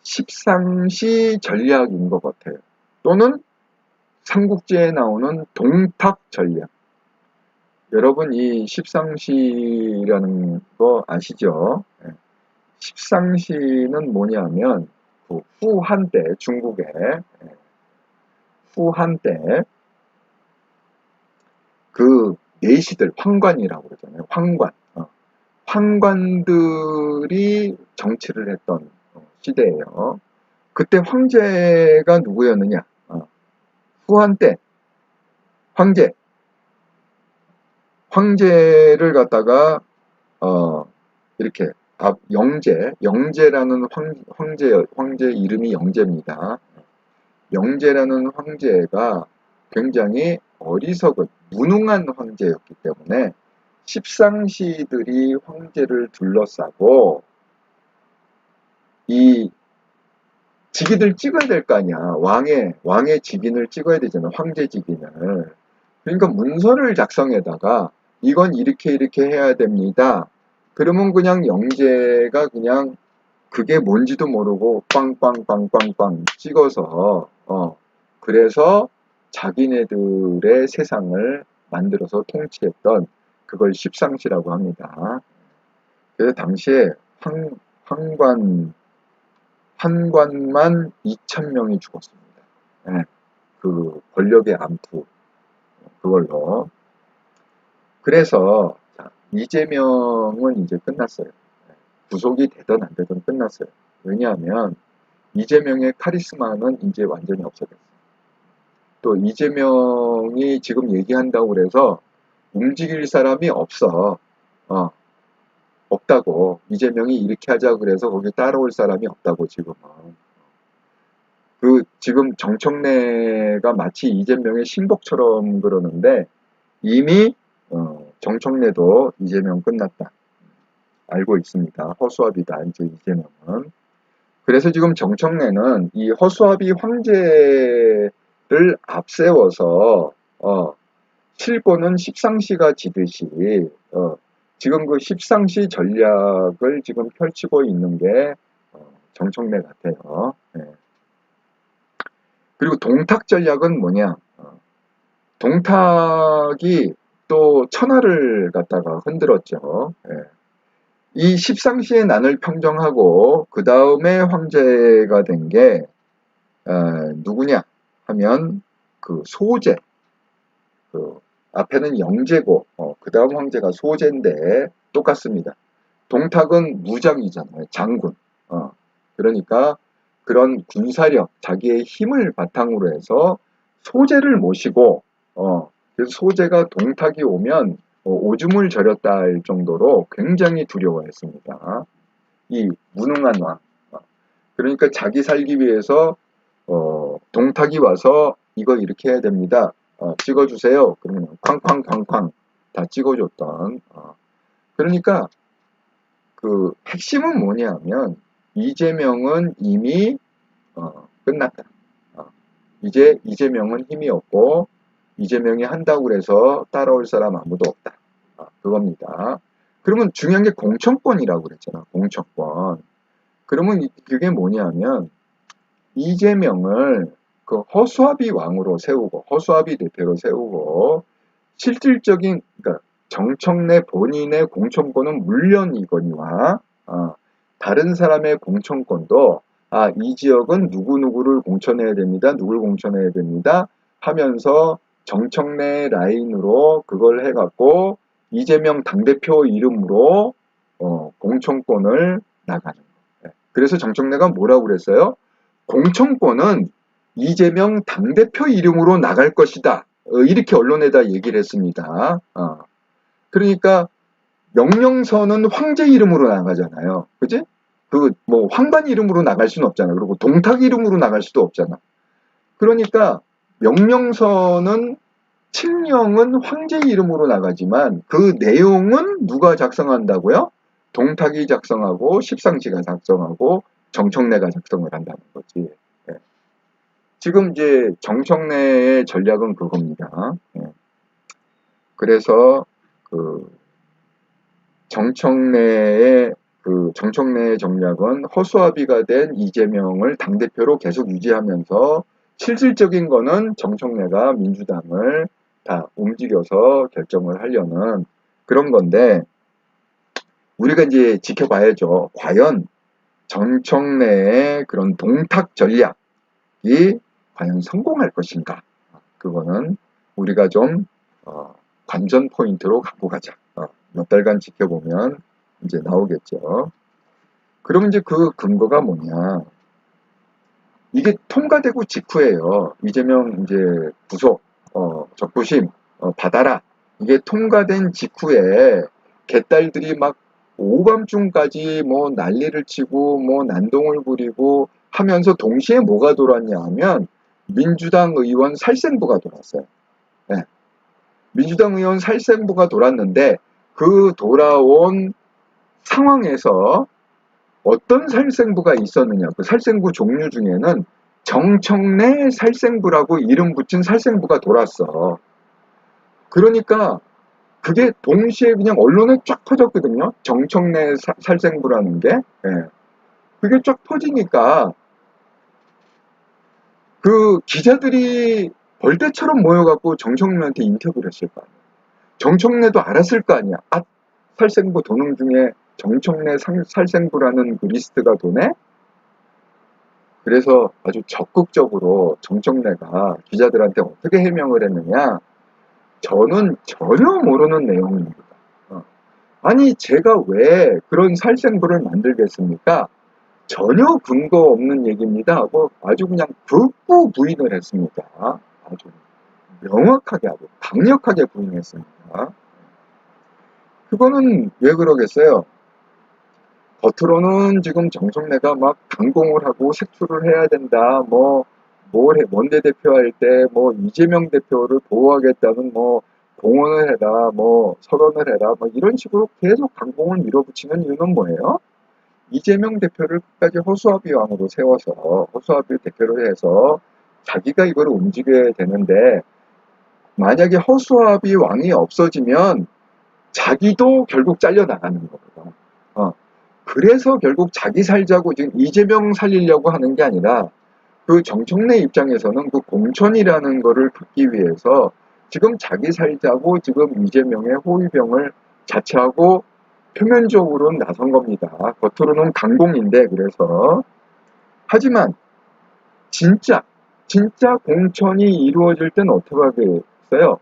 십상시 전략인 것 같아요. 또는 삼국지에 나오는 동탁 전략. 여러분 이 십상시라는 거 아시죠? 십상시는 뭐냐면 그 후한 때 중국의 후한 때 그 내시들 황관이라고 그러잖아요. 황관. 황관들이 정치를 했던 시대예요. 그때 황제가 누구였느냐? 후한 때 황제를 갖다가 이렇게 영제라는 황제 이름이 영제입니다. 영제라는 황제가 굉장히 어리석은 무능한 황제였기 때문에 십상시들이 황제를 둘러싸고 이 직위들 찍어야 될 거 아니야. 왕의 직인을 찍어야 되잖아. 황제 직인을. 그러니까 문서를 작성에다가 이건 이렇게 해야 됩니다. 그러면 그냥 영재가 그냥 그게 뭔지도 모르고 빵빵빵빵빵 찍어서 그래서 자기네들의 세상을 만들어서 통치했던 그걸 십상시라고 합니다. 그래서 당시에 환관만 2,000명이 죽었습니다. 네, 그 권력의 암투 그걸로. 그래서 이재명은 이제 끝났어요. 구속이 되든 안 되든 끝났어요. 왜냐하면 이재명의 카리스마는 이제 완전히 없어졌어요. 또 이재명이 지금 얘기한다고 그래서 움직일 사람이 없어. 없다고. 이재명이 이렇게 하자고 그래서 거기 따라올 사람이 없다고 지금은. 지금 정청래가 마치 이재명의 신복처럼 그러는데 이미 정청래도 이재명 끝났다. 알고 있습니다. 허수아비다. 이제 이재명은. 그래서 지금 정청래는 이 허수아비 황제를 앞세워서 실권은 십상시가 지듯이 지금 그 십상시 전략을 지금 펼치고 있는 게 정청래 같아요. 네. 그리고 동탁 전략은 뭐냐? 동탁이 또 천하를 갖다가 흔들었죠. 네. 이 십상시의 난을 평정하고 그 다음에 황제가 된 게 누구냐 하면 그 소제, 그 앞에는 영제고 그 다음 황제가 소제인데 똑같습니다. 동탁은 무장이잖아요. 장군. 그러니까 그런 군사력, 자기의 힘을 바탕으로 해서 소제를 모시고 그래서 소제가 동탁이 오면 오줌을 저렸다 할 정도로 굉장히 두려워했습니다. 이 무능한 왕. 그러니까 자기 살기 위해서 동탁이 와서 이거 이렇게 해야 됩니다. 찍어주세요. 그러면 쾅쾅쾅쾅 다 찍어줬던. 그러니까 그 핵심은 뭐냐면 이재명은 이미 끝났다. 이제 이재명은 힘이 없고 이재명이 한다고 그래서 따라올 사람 아무도 없다. 그겁니다. 그러면 중요한 게 공천권이라고 그랬잖아. 공천권. 그러면 그게 뭐냐면 이재명을 그 허수아비 왕으로 세우고 허수아비 대표로 세우고 실질적인 그러니까 정청래 본인의 공천권은 물론이거니와 다른 사람의 공천권도 이 지역은 누구누구를 공천해야 됩니다. 누굴 공천해야 됩니다. 하면서 정청래 라인으로 그걸 해갖고 이재명 당대표 이름으로 공천권을 나가는 거예요. 그래서 정청래가 뭐라고 그랬어요? 공천권은 이재명 당대표 이름으로 나갈 것이다. 이렇게 언론에다 얘기를 했습니다. 그러니까 명령서는 황제 이름으로 나가잖아요. 그지? 뭐 황반 이름으로 나갈 수는 없잖아. 그리고 동탁 이름으로 나갈 수도 없잖아. 그러니까 명령서는 칙령은 황제 이름으로 나가지만 그 내용은 누가 작성한다고요? 동탁이 작성하고 십상시가 작성하고 정청래가 작성을 한다는 거지. 네. 지금 이제 정청래의 전략은 그겁니다. 네. 그래서 정청래의 전략은 허수아비가 된 이재명을 당대표로 계속 유지하면서 실질적인 거는 정청래가 민주당을 다 움직여서 결정을 하려는 그런 건데 우리가 이제 지켜봐야죠. 과연 정청래의 그런 동탁 전략이 과연 성공할 것인가? 그거는 우리가 좀 관전 포인트로 갖고 가자. 몇 달간 지켜보면 이제 나오겠죠. 그럼 이제 그 근거가 뭐냐? 이게 통과되고 직후에요. 이재명 이제 구속, 적부심 받아라. 이게 통과된 직후에 개딸들이 막 오밤중까지 뭐 난리를 치고 뭐 난동을 부리고 하면서 동시에 뭐가 돌았냐 하면 민주당 의원 살생부가 돌았어요. 네. 민주당 의원 살생부가 돌았는데 그 돌아온 상황에서 어떤 살생부가 있었느냐. 그 살생부 종류 중에는 정청래 살생부라고 이름 붙인 살생부가 돌았어. 그러니까 그게 동시에 그냥 언론에 쫙 퍼졌거든요. 정청래 살생부라는 게. 예. 그게 쫙 퍼지니까 그 기자들이 벌떼처럼 모여갖고 정청래한테 인터뷰를 했을 거 아니야. 정청래도 알았을 거 아니야. 아, 살생부 도는 중에 정청래 살생부라는 그 리스트가 도네? 그래서 아주 적극적으로 정청래가 기자들한테 어떻게 해명을 했느냐? 저는 전혀 모르는 내용입니다. 아니, 제가 왜 그런 살생부를 만들겠습니까? 전혀 근거 없는 얘기입니다 하고 아주 그냥 극구 부인을 했습니다. 아주 명확하게 하고 강력하게 부인했습니다. 그거는 왜 그러겠어요? 겉으로는 지금 정청래가 막 강공을 하고 색출을 해야 된다, 원내대표 할 때, 이재명 대표를 보호하겠다는, 공언을 해라, 선언을 해라, 이런 식으로 계속 강공을 밀어붙이는 이유는 뭐예요? 이재명 대표를 끝까지 허수아비 왕으로 세워서, 허수아비 대표를 해서 자기가 이걸 움직여야 되는데, 만약에 허수아비 왕이 없어지면 자기도 결국 잘려나가는 거거든. 그래서 결국 자기 살자고 지금 이재명 살리려고 하는 게 아니라 그 정청래 입장에서는 그 공천이라는 거를 받기 위해서 지금 자기 살자고 지금 이재명의 호위병을 자처하고 표면적으로는 나선 겁니다. 겉으로는 강공인데 그래서 하지만 진짜 공천이 이루어질 땐 어떻게 하겠어요?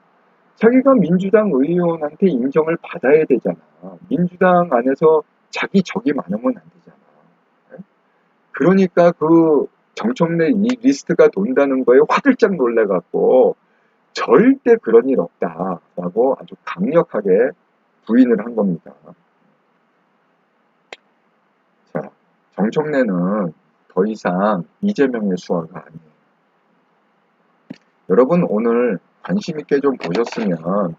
자기가 민주당 의원한테 인정을 받아야 되잖아. 민주당 안에서 자기 적이 많으면 안 되잖아. 그러니까 그 정청래 이 리스트가 돈다는 거에 화들짝 놀래갖고 절대 그런 일 없다라고 아주 강력하게 부인을 한 겁니다. 자, 정청래는 더 이상 이재명의 수하가 아니에요. 여러분 오늘 관심 있게 좀 보셨으면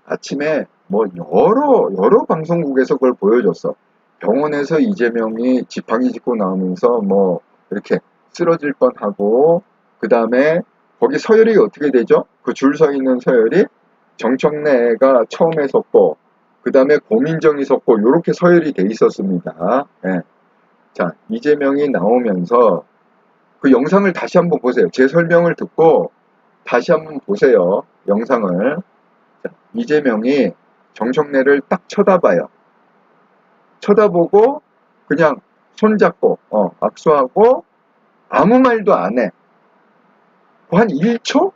아침에 여러 방송국에서 그걸 보여줬어. 병원에서 이재명이 지팡이 짚고 나오면서 이렇게 쓰러질 뻔하고 그 다음에 거기 서열이 어떻게 되죠? 그 줄 서 있는 서열이 정청래가 처음에 섰고 그 다음에 고민정이 섰고 이렇게 서열이 돼 있었습니다. 네. 자, 이재명이 나오면서 그 영상을 다시 한번 보세요. 제 설명을 듣고 다시 한번 보세요. 영상을. 자, 이재명이 정청래를 딱 쳐다봐요. 쳐다보고 그냥 손잡고 악수하고 아무 말도 안 해. 한 1초?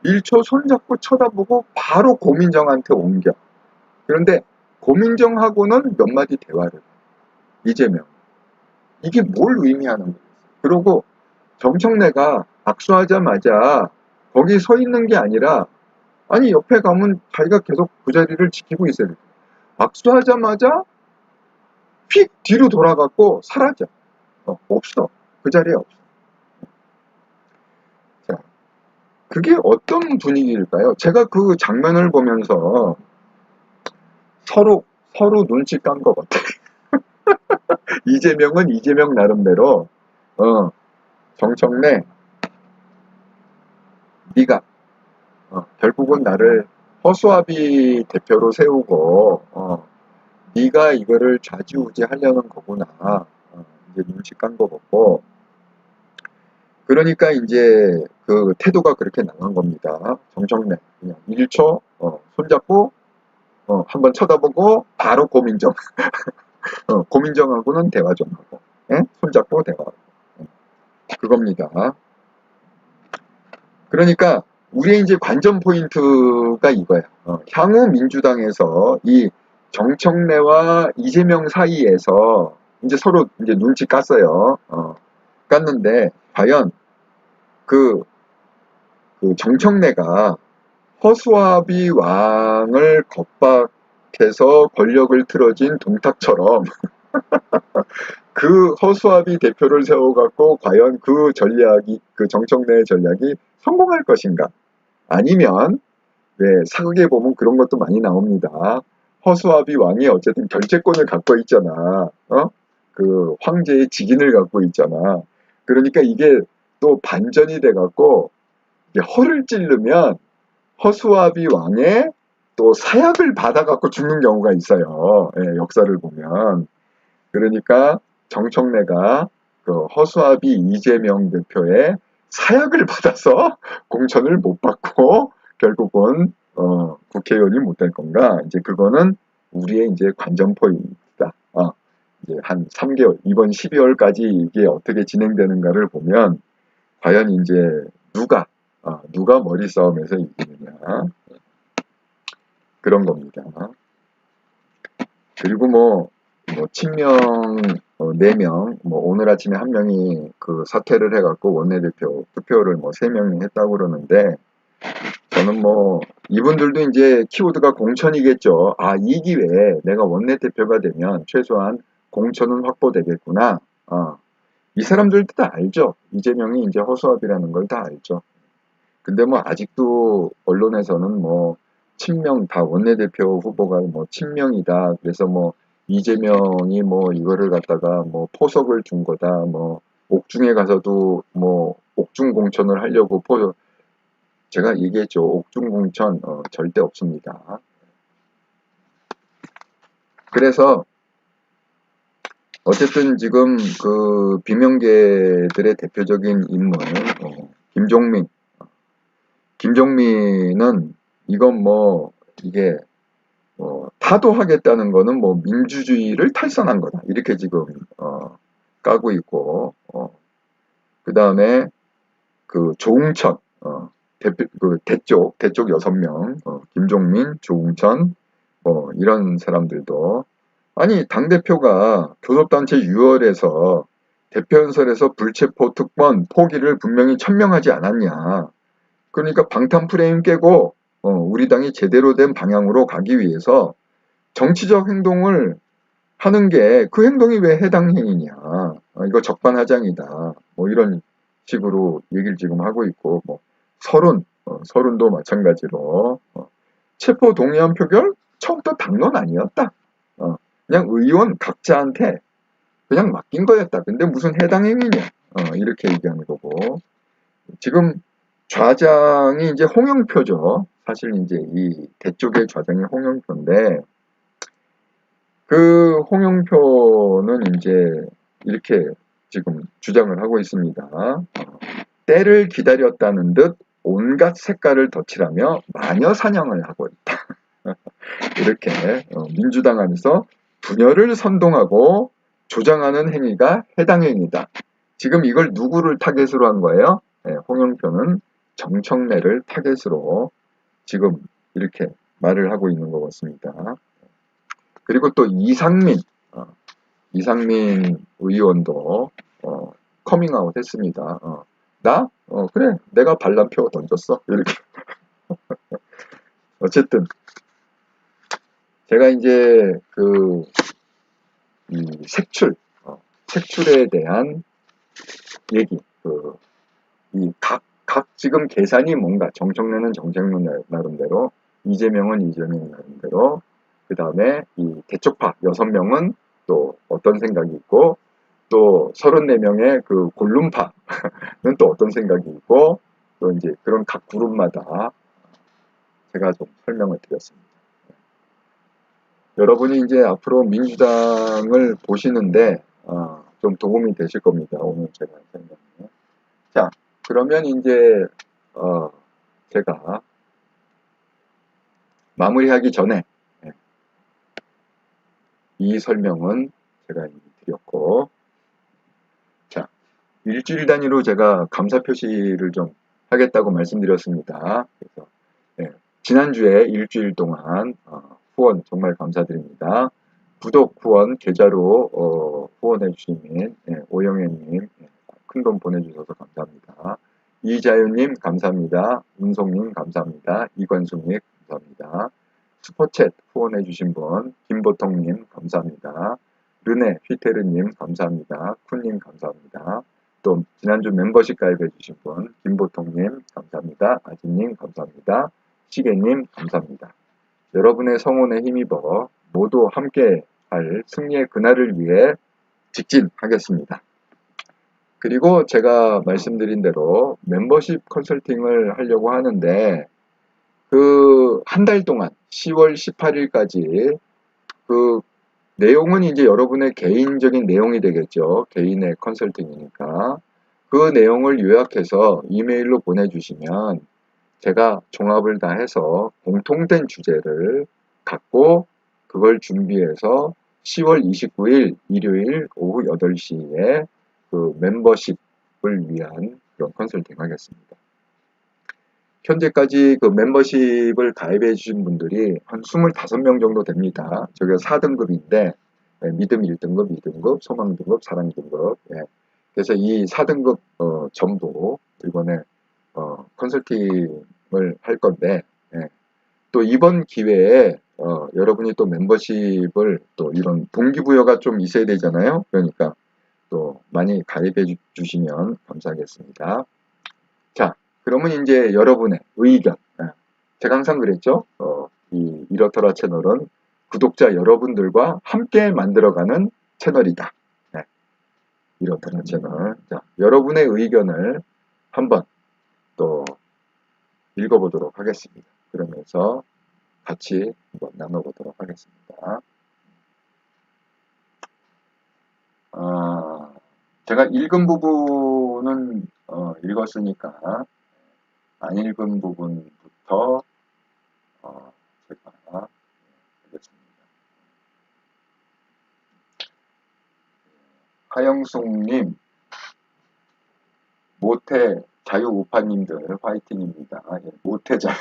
1초 손잡고 쳐다보고 바로 고민정한테 옮겨. 그런데 고민정하고는 몇 마디 대화를 해. 이재명. 이게 뭘 의미하는 거예요? 그리고 정청래가 악수하자마자 거기 서 있는 게 아니라 아니 옆에 가면 자기가 계속 그 자리를 지키고 있어야 돼. 악수하자마자 휙 뒤로 돌아갔고 사라져. 없어. 그 자리에 없어. 자, 그게 어떤 분위기일까요? 제가 그 장면을 보면서 서로 눈치 깐 것 같아. 이재명은 이재명 나름대로 정청래 네가 결국은 나를 허수아비 대표로 세우고 네가 이거를 좌지우지하려는 거구나. 이제 눈치 깐 거 같고 그러니까 이제 그 태도가 그렇게 나간 겁니다. 정청래 그냥 1초 손잡고 한번 쳐다보고 바로 고민정 고민정하고는 대화 좀 하고 손잡고 대화하고 그겁니다. 그러니까 우리의 이제 관전 포인트가 이거야. 향후 민주당에서 이 정청래와 이재명 사이에서 이제 서로 이제 눈치 깠어요. 깠는데 과연 그 정청래가 허수아비 왕을 겁박해서 권력을 틀어진 동탁처럼 그 허수아비 대표를 세워갖고 과연 그 전략이 그 정청래의 전략이 성공할 것인가? 아니면 사극에 보면 그런 것도 많이 나옵니다. 허수아비 왕이 어쨌든 결재권을 갖고 있잖아. 그 황제의 직인을 갖고 있잖아. 그러니까 이게 또 반전이 돼갖고 이게 허를 찌르면 허수아비 왕의 또 사약을 받아갖고 죽는 경우가 있어요. 예, 역사를 보면. 그러니까 정청래가 그 허수아비 이재명 대표의 사약을 받아서 공천을 못 받고 결국은 국회의원이 못 될 건가? 이제 그거는 우리의 이제 관전포인트다. 이제 한 3개월, 이번 12월까지 이게 어떻게 진행되는가를 보면 과연 이제 누가 머리 싸움에서 이기느냐 그런 겁니다. 그리고 친명 4명, 오늘 아침에 한 명이 그 사퇴를 해갖고 원내대표 투표를 3명이 했다고 그러는데, 저는 이분들도 이제 키워드가 공천이겠죠. 아, 이 기회에 내가 원내대표가 되면 최소한 공천은 확보되겠구나. 이 사람들도 다 알죠. 이재명이 이제 허수아비라는 걸 다 알죠. 근데 아직도 언론에서는 친명 다 원내대표 후보가 친명이다. 그래서 이재명이 이거를 갖다가 포석을 준 거다. 옥중에 가서도 옥중 공천을 하려고 제가 얘기했죠. 옥중 공천 절대 없습니다. 그래서 어쨌든 지금 그 비명계들의 대표적인 인물 김종민은 이건 이게 타도하겠다는 거는 민주주의를 탈선한 거다. 이렇게 지금 까고 있고 그 다음에 그 조웅천 대쪽 6명 김종민, 조웅천 이런 사람들도 아니 당대표가 교섭단체 6월에서 대표연설에서 불체포 특권 포기를 분명히 천명하지 않았냐. 그러니까 방탄 프레임 깨고 우리 당이 제대로 된 방향으로 가기 위해서 정치적 행동을 하는 게 그 행동이 왜 해당 행위냐. 이거 적반하장이다. 이런 식으로 얘기를 지금 하고 있고 서른도 마찬가지로 체포 동의안 표결 처음부터 당론 아니었다. 그냥 의원 각자한테 그냥 맡긴 거였다. 근데 무슨 해당 행위냐. 이렇게 얘기하는 거고. 지금 좌장이 이제 홍영표죠. 사실 이제 이 대쪽의 좌장이 홍영표인데, 그 홍영표는 이제 이렇게 지금 주장을 하고 있습니다. 때를 기다렸다는 듯 온갖 색깔을 덧칠하며 마녀 사냥을 하고 있다. 이렇게 민주당 안에서 분열을 선동하고 조장하는 행위가 해당 행위다. 지금 이걸 누구를 타겟으로 한 거예요? 홍영표는 정청래를 타겟으로 지금 이렇게 말을 하고 있는 것 같습니다. 그리고 또 이상민 의원도 커밍아웃 했습니다. 나? 그래, 내가 반란표 던졌어. 이렇게. 어쨌든 제가 이제 이 색출에 대한 얘기, 각 지금 계산이 뭔가, 정청래는 정청래 나름대로, 이재명은 이재명 나름대로, 그 다음에 이 대쪽파 6명은 또 어떤 생각이 있고, 또 34명의 그 골룸파는 또 어떤 생각이 있고, 또 이제 그런 각 그룹마다 제가 좀 설명을 드렸습니다. 여러분이 이제 앞으로 민주당을 보시는데 좀 도움이 되실 겁니다. 오늘 제가 설명은. 자, 그러면 이제 제가 마무리하기 전에 이 설명은 제가 드렸고, 자, 일주일 단위로 제가 감사 표시를 좀 하겠다고 말씀드렸습니다. 그래서 지난주에 일주일 동안 후원 정말 감사드립니다. 구독 후원 계좌로 후원해 주신 오영애님 큰돈 보내주셔서 감사합니다. 이자윤님 감사합니다. 운송님 감사합니다. 이관숙님 감사합니다. 슈퍼챗 후원해 주신 분 김보통님 감사합니다. 르네 휘테르님 감사합니다. 쿤님 감사합니다. 또 지난주 멤버십 가입해 주신 분 김보통님 감사합니다. 아진님 감사합니다. 시계님 감사합니다. 여러분의 성원에 힘입어 모두 함께 할 승리의 그날을 위해 직진하겠습니다. 그리고 제가 말씀드린 대로 멤버십 컨설팅을 하려고 하는데 그 한 달 동안 10월 18일까지 그 내용은 이제 여러분의 개인적인 내용이 되겠죠. 개인의 컨설팅이니까. 그 내용을 요약해서 이메일로 보내주시면 제가 종합을 다 해서 공통된 주제를 갖고 그걸 준비해서 10월 29일 일요일 오후 8시에 그 멤버십을 위한 그런 컨설팅 하겠습니다. 현재까지 그 멤버십을 가입해 주신 분들이 한 25명 정도 됩니다. 저게 4등급인데 믿음 1등급, 2등급, 소망 등급, 사랑 등급. 예. 그래서 이 4등급 전부 이번에 컨설팅을 할 건데 예. 또 이번 기회에 여러분이 또 멤버십을 또 이런 동기부여가 좀 있어야 되잖아요. 그러니까 또 많이 가입해 주시면 감사하겠습니다. 자, 그러면 이제 여러분의 의견. 제가 항상 그랬죠. 이렇더라 채널은 구독자 여러분들과 함께 만들어가는 채널이다. 네, 이렇더라 채널. 자, 여러분의 의견을 한번 또 읽어보도록 하겠습니다. 그러면서 같이 한번 나눠보도록 하겠습니다. 제가 읽은 부분은 읽었으니까 안 읽은 부분부터 제가 하겠습니다. 하영숙님, 모태 자유우파님들 화이팅입니다. 예, 모태 자유.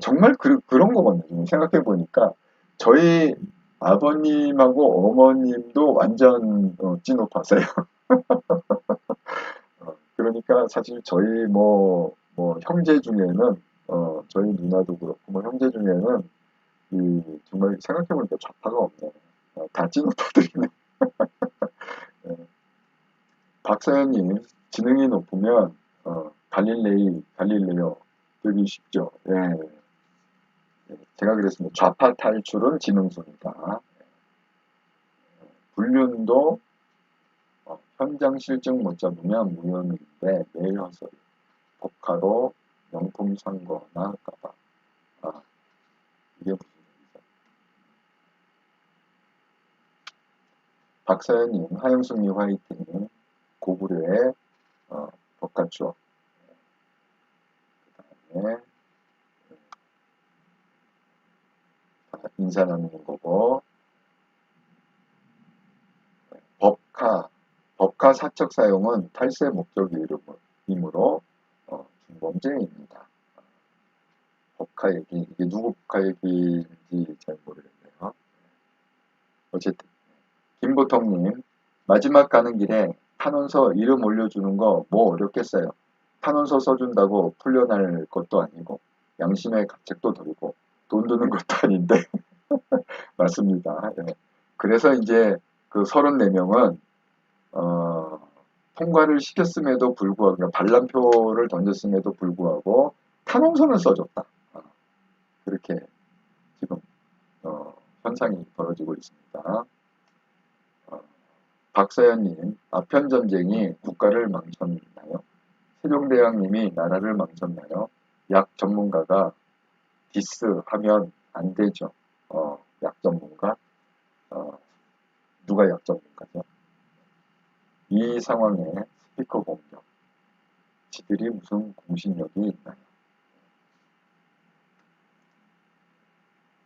정말 그런 거거든요. 생각해보니까 저희 아버님하고 어머님도 완전 찐오파세요. 그러니까 사실 저희 뭐 형제 중에는 저희 누나도 그렇고 뭐 형제 중에는 정말 생각해보니까 좌파가 없네. 다 찐오파들이네. 예. 박사연님 지능이 높으면 갈릴레오 되기 쉽죠. 예. 제가 그랬습니다. 좌파 탈출은 지능순이다. 불륜도 현장 실증 못 잡으면 무혐의인데 매일 헛소리. 법카로 명품 산 거나 할까봐. 이게 무슨 얘기죠? 박사연님, 하영숙님 화이팅. 고구려의 법카 추억. 그 다음에 인사 나누는 거고. 법카 사적 사용은 탈세 목적이므로 중범죄입니다. 법카 얘기, 이게 누구 법카 얘기인지 잘 모르겠네요. 어쨌든 김보통님, 마지막 가는 길에 탄원서 이름 올려주는 거 뭐 어렵겠어요. 탄원서 써준다고 풀려날 것도 아니고 양심의 가책도 들고 돈 드는 것도 아닌데 맞습니다. 예. 그래서 이제 그 34명은 통과를 시켰음에도 불구하고 그러니까 반란표를 던졌음에도 불구하고 탄원서를 써줬다. 그렇게 지금 현상이 벌어지고 있습니다. 박사연님, 아편전쟁이 국가를 망쳤나요? 세종대왕님이 나라를 망쳤나요? 약 전문가가 디스하면 안 되죠. 약 전문가? 누가 약 전문가죠? 이 상황에 스피커 공격. 지들이 무슨 공신력이 있나요?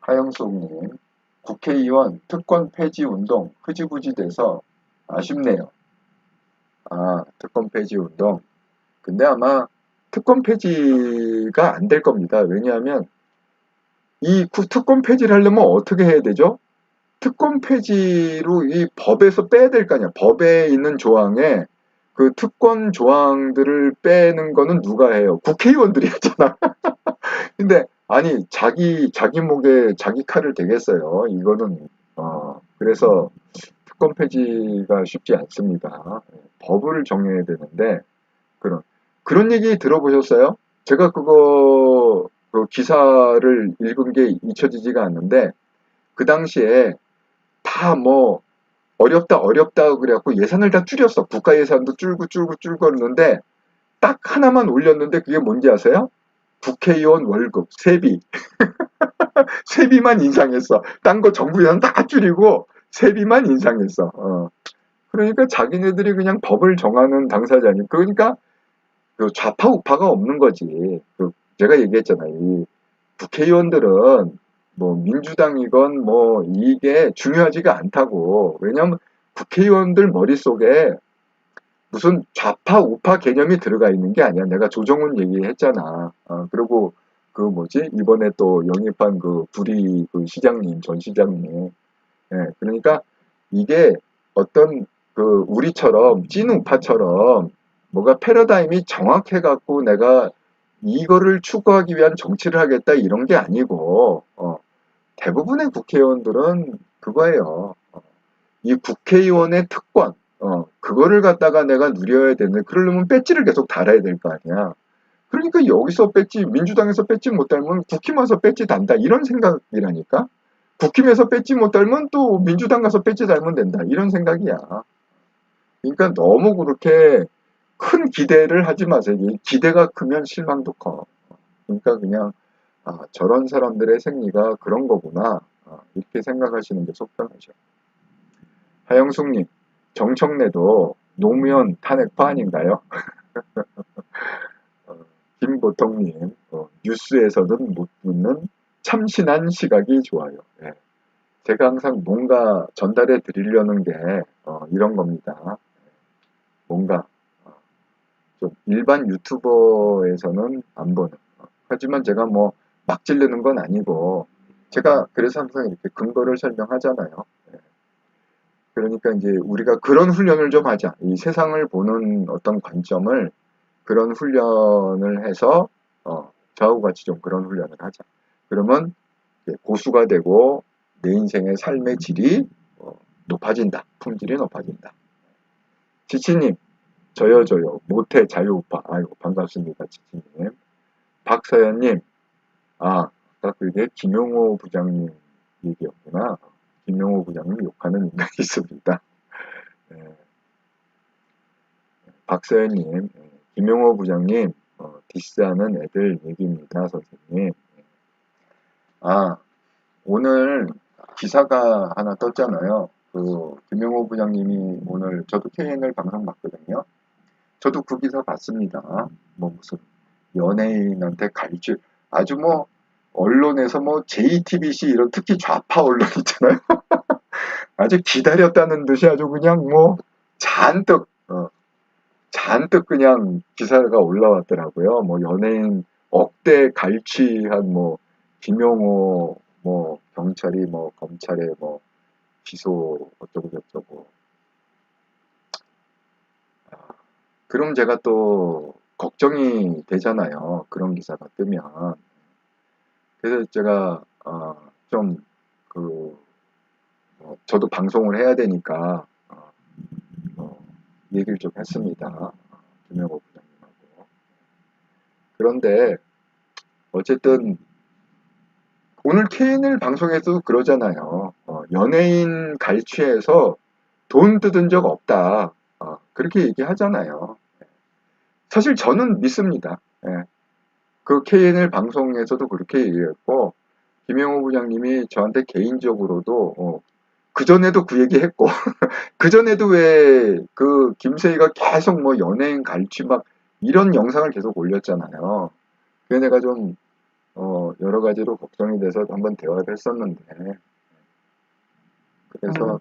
하영숙님, 국회의원 특권 폐지 운동 흐지부지 돼서 아쉽네요. 특권 폐지 운동. 근데 아마 특권 폐지가 안 될 겁니다. 왜냐하면 이 특권 폐지를 하려면 어떻게 해야 되죠? 특권 폐지로 이 법에서 빼야 될 거 아니야. 법에 있는 조항에 그 특권 조항들을 빼는 거는 누가 해요? 국회의원들이 하잖아. 근데 아니 자기 목에 자기 칼을 대겠어요. 이거는 그래서 특권 폐지가 쉽지 않습니다. 법을 정해야 되는데 그런 얘기 들어보셨어요? 제가 그 기사를 읽은 게 잊혀지지가 않는데 그 당시에 다 어렵다 어렵다 그래갖고 예산을 다 줄였어. 국가 예산도 줄고 했는데 딱 하나만 올렸는데 그게 뭔지 아세요? 국회의원 월급 세비. 세비만 인상했어. 딴 거 정부 예산 다 줄이고 세비만 인상했어. 그러니까 자기네들이 그냥 법을 정하는 당사자니. 그러니까 그 좌파 우파가 없는 거지. 제가 얘기했잖아요. 이 국회의원들은 뭐 민주당이건 뭐 이게 중요하지가 않다고. 왜냐면 국회의원들 머릿속에 무슨 좌파 우파 개념이 들어가 있는 게 아니야. 내가 조정훈 얘기했잖아. 그리고 그 뭐지 이번에 또 영입한 그 구리 그 시장님 전 시장님. 예, 그러니까 이게 어떤 그 우리처럼 찐 우파처럼 뭐가 패러다임이 정확해 갖고 내가 이거를 추구하기 위한 정치를 하겠다 이런 게 아니고 대부분의 국회의원들은 그거예요. 이 국회의원의 특권 그거를 갖다가 내가 누려야 되는데 그러려면 배지를 계속 달아야 될 거 아니야. 그러니까 여기서 배지 민주당에서 배지 못 달면 국힘 와서 배지 단다 이런 생각이라니까. 국힘에서 배지 못 달면 또 민주당 가서 배지 달면 된다 이런 생각이야. 그러니까 너무 그렇게 큰 기대를 하지 마세요. 기대가 크면 실망도 커. 그러니까 그냥 저런 사람들의 생리가 그런 거구나. 이렇게 생각하시는 게 속편하죠. 하영숙님, 정청래도 노무현 탄핵파 아닌가요? 김보통님, 뉴스에서는 못 듣는 참신한 시각이 좋아요. 예. 제가 항상 뭔가 전달해 드리려는 게 이런 겁니다. 뭔가 좀 일반 유튜버에서는 안 보는. 하지만 제가 뭐 막 지르는 건 아니고 제가 그래서 항상 이렇게 근거를 설명하잖아요. 예. 그러니까 이제 우리가 그런 훈련을 좀 하자. 이 세상을 보는 어떤 관점을 그런 훈련을 해서 저하고 같이 좀 그런 훈련을 하자. 그러면 고수가 되고 내 인생의 삶의 질이 높아진다. 품질이 높아진다. 지치님, 저요. 모태 자유우파. 아이고, 반갑습니다. 지치님. 박서연님, 아까 그게 김용호 부장님 얘기였구나. 김용호 부장님 욕하는 인간이 있습니다. 네. 박서연님, 김용호 부장님, 디스하는 애들 얘기입니다, 선생님. 오늘 기사가 하나 떴잖아요. 김용호 부장님이 오늘, 저도 KNL 방송 봤거든요. 저도 그 기사 봤습니다. 뭐 무슨 연예인한테 가르칠, 아주 뭐, 언론에서 뭐 JTBC 이런 특히 좌파 언론 있잖아요. 아주 기다렸다는 듯이 아주 그냥 뭐 잔뜩 그냥 기사가 올라왔더라고요. 뭐 연예인 억대 갈취한 뭐 김용호 뭐 경찰이 뭐 검찰에 뭐 기소 어쩌고 저쩌고. 그럼 제가 또 걱정이 되잖아요. 그런 기사가 뜨면. 그래서 제가 좀그 저도 방송을 해야 되니까 얘기를 좀 했습니다. 김영호 부장님하고. 그런데 어쨌든 오늘 KNL 방송에도 그러잖아요. 연예인 갈취해서 돈 뜯은 적 없다. 그렇게 얘기하잖아요. 사실 저는 믿습니다. 예. 그 KNL 방송에서도 그렇게 얘기했고 김영호 부장님이 저한테 개인적으로도 그전에도 그 얘기 했고 그전에도 왜 그 김세희가 계속 뭐 연예인 갈취 막 이런 영상을 계속 올렸잖아요. 그래 내가 좀 여러 가지로 걱정이 돼서 한번 대화를 했었는데 그래서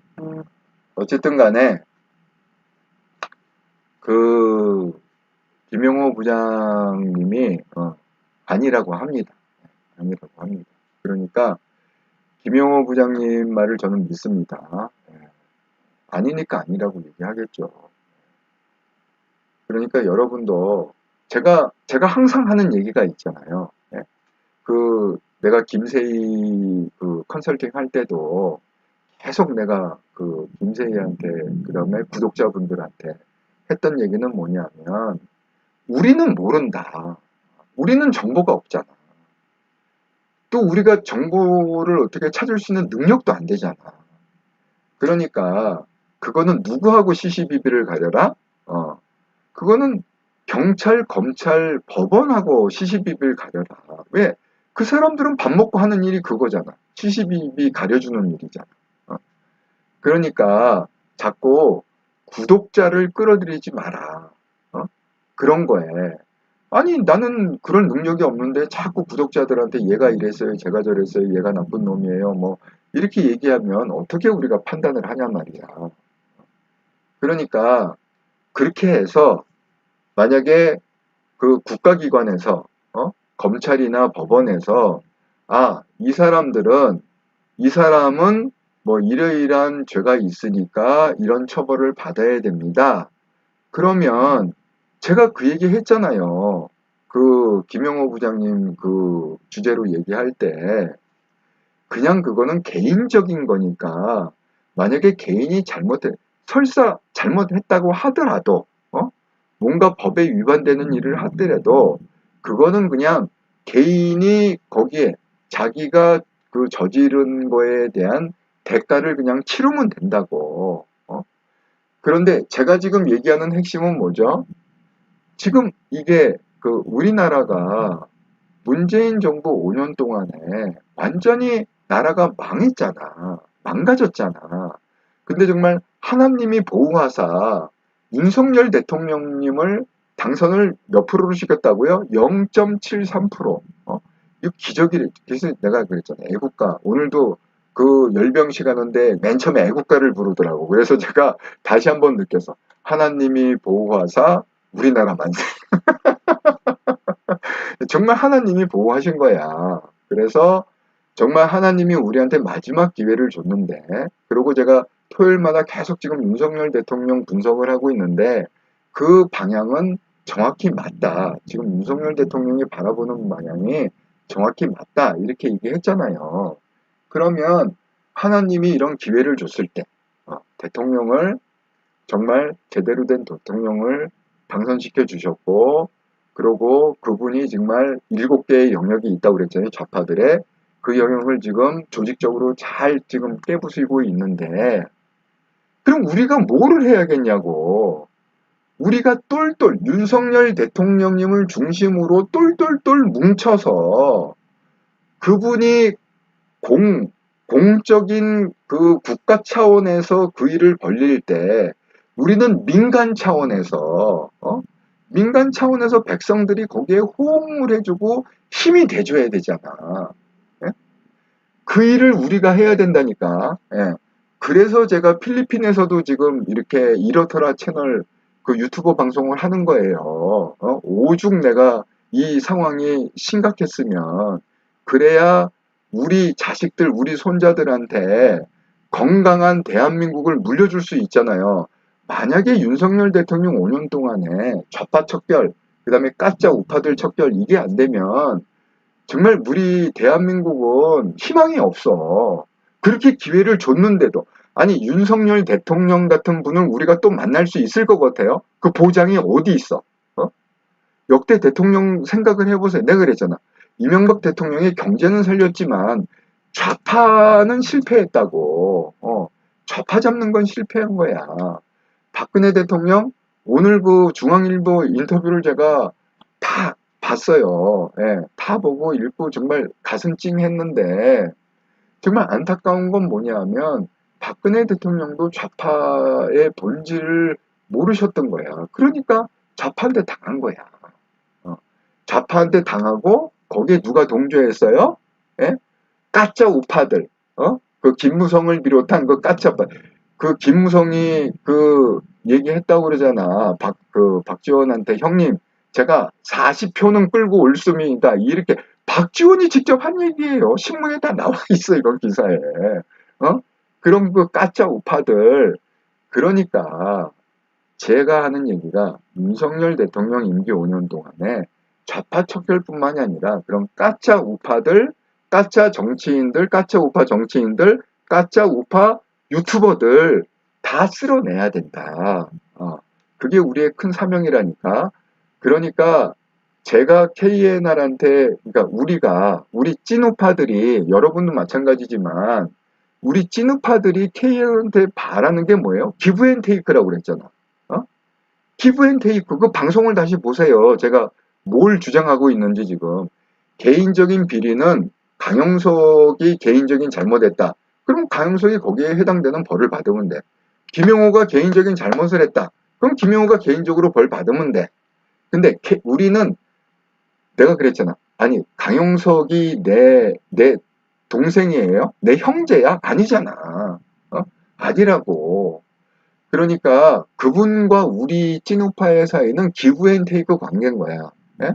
어쨌든 간에 그 김용호 부장님이 아니라고 합니다. 아니라고 합니다. 그러니까 김용호 부장님 말을 저는 믿습니다. 아니니까 아니라고 얘기하겠죠. 그러니까 여러분도 제가 항상 하는 얘기가 있잖아요. 내가 김세희 그 컨설팅 할 때도 계속 내가 그 김세희한테 그다음에 구독자분들한테 했던 얘기는 뭐냐면 우리는 모른다. 우리는 정보가 없잖아. 또 우리가 정보를 어떻게 찾을 수 있는 능력도 안 되잖아. 그러니까 그거는 누구하고 시시비비를 가려라? 그거는 경찰, 검찰, 법원하고 시시비비를 가려라. 왜? 그 사람들은 밥 먹고 하는 일이 그거잖아. 시시비비 가려주는 일이잖아. 어. 그러니까 자꾸 구독자를 끌어들이지 마라. 어? 그런 거에. 아니, 나는 그런 능력이 없는데 자꾸 구독자들한테 얘가 이랬어요, 제가 저랬어요, 얘가 나쁜 놈이에요, 뭐, 이렇게 얘기하면 어떻게 우리가 판단을 하냐 말이야. 그러니까 그렇게 해서 만약에 그 국가기관에서, 검찰이나 법원에서, 아, 이 사람은 뭐 이러이러한 죄가 있으니까 이런 처벌을 받아야 됩니다. 그러면 제가 그 얘기 했잖아요. 그 김영호 부장님 그 주제로 얘기할 때 그냥 그거는 개인적인 거니까 만약에 개인이 설사 잘못했다고 하더라도 뭔가 법에 위반되는 일을 하더라도 그거는 그냥 개인이 거기에 자기가 그 저지른 거에 대한 대가를 그냥 치르면 된다고. 그런데 제가 지금 얘기하는 핵심은 뭐죠? 지금 이게 그 우리나라가 문재인 정부 5년 동안에 완전히 나라가 망했잖아. 망가졌잖아. 근데 정말 하나님이 보호하사 윤석열 대통령님을 당선을 몇 프로로 시켰다고요? 0.73%. 이거 기적이래. 그래서 내가 그랬잖아. 애국가. 오늘도 그 열병식 하는데 맨 처음에 애국가를 부르더라고. 그래서 제가 다시 한번 느껴서 하나님이 보호하사 우리나라 만세. 정말 하나님이 보호하신 거야. 그래서 정말 하나님이 우리한테 마지막 기회를 줬는데, 그리고 제가 토요일마다 계속 지금 윤석열 대통령 분석을 하고 있는데, 그 방향은 정확히 맞다. 지금 윤석열 대통령이 바라보는 방향이 정확히 맞다. 이렇게 얘기했잖아요. 그러면 하나님이 이런 기회를 줬을 때, 대통령을 정말 제대로 된 대통령을 당선시켜 주셨고, 그리고 그분이 정말 7개의 영역이 있다고 그랬잖아요. 좌파들의. 그 영역을 지금 조직적으로 잘 지금 깨부수고 있는데, 그럼 우리가 뭐를 해야겠냐고. 우리가 똘똘, 윤석열 대통령님을 중심으로 똘똘똘 뭉쳐서 그분이 공적인 그 국가 차원에서 그 일을 벌릴 때 우리는 민간 차원에서 백성들이 거기에 호응을 해주고 힘이 돼줘야 되잖아. 예? 그 일을 우리가 해야 된다니까. 예. 그래서 제가 필리핀에서도 지금 이렇게 이렇더라 채널 그 유튜버 방송을 하는 거예요. 오죽 내가 이 상황이 심각했으면 그래야 우리 자식들, 우리 손자들한테 건강한 대한민국을 물려줄 수 있잖아요. 만약에 윤석열 대통령 5년 동안에 좌파 척결, 그 다음에 가짜 우파들 척결 이게 안 되면 정말 우리 대한민국은 희망이 없어. 그렇게 기회를 줬는데도 아니 윤석열 대통령 같은 분을 우리가 또 만날 수 있을 것 같아요? 그 보장이 어디 있어? 역대 대통령 생각을 해보세요. 내가 그랬잖아. 이명박 대통령이 경제는 살렸지만 좌파는 실패했다고. 좌파 잡는 건 실패한 거야. 박근혜 대통령 오늘 그 중앙일보 인터뷰를 제가 다 봤어요. 예, 다 보고 읽고 정말 가슴 찡했는데 정말 안타까운 건 뭐냐면 박근혜 대통령도 좌파의 본질을 모르셨던 거야. 그러니까 좌파한테 당한 거야. 좌파한테 당하고 거기에 누가 동조했어요? 예? 가짜 우파들. 그 김무성을 비롯한 그 가짜 우파. 그 김무성이 그 얘기했다고 그러잖아. 박지원한테 형님 제가 40표는 끌고 올 씀이다. 이렇게 박지원이 직접 한 얘기예요. 신문에 다 나와 있어 이건 기사에. 그런 그 가짜 우파들. 그러니까 제가 하는 얘기가 윤석열 대통령 임기 5년 동안에 좌파 척결뿐만이 아니라 그런 가짜 우파들, 가짜 정치인들, 가짜 우파 정치인들, 가짜 우파 유튜버들 다 쓸어내야 된다. 그게 우리의 큰 사명이라니까. 그러니까 제가 KNR한테, 그러니까 우리 찐우파들이 여러분도 마찬가지지만 우리 찐우파들이 K한테 바라는 게 뭐예요? 기브 앤 테이크라고 그랬잖아. 어? 기브 앤 테이크. 그 방송을 다시 보세요. 제가 뭘 주장하고 있는지 지금. 개인적인 비리는 강용석이 개인적인 잘못했다. 그럼 강용석이 거기에 해당되는 벌을 받으면 돼. 김용호가 개인적인 잘못을 했다. 그럼 김용호가 개인적으로 벌 받으면 돼. 근데 우리는 내가 그랬잖아. 아니, 강용석이 내 동생이에요? 내 형제야? 아니잖아. 어? 아니라고. 그러니까 그분과 우리 찐우파의 사이는 기브 앤 테이크 관계인 거야. 예?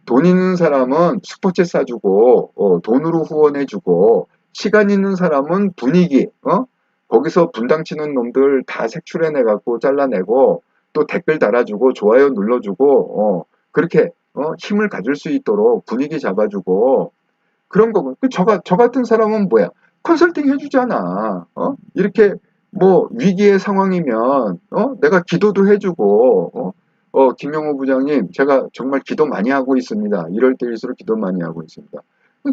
돈 있는 사람은 슈퍼챗 사주고, 돈으로 후원해주고, 시간 있는 사람은 분위기, 거기서 분당 치는 놈들 다 색출해내갖고 잘라내고, 또 댓글 달아주고, 좋아요 눌러주고, 그렇게, 힘을 가질 수 있도록 분위기 잡아주고, 그런 거고. 저 같은 사람은 뭐야? 컨설팅 해주잖아. 이렇게 뭐 위기의 상황이면, 내가 기도도 해주고, 김영호 부장님, 제가 정말 기도 많이 하고 있습니다. 이럴 때일수록 기도 많이 하고 있습니다.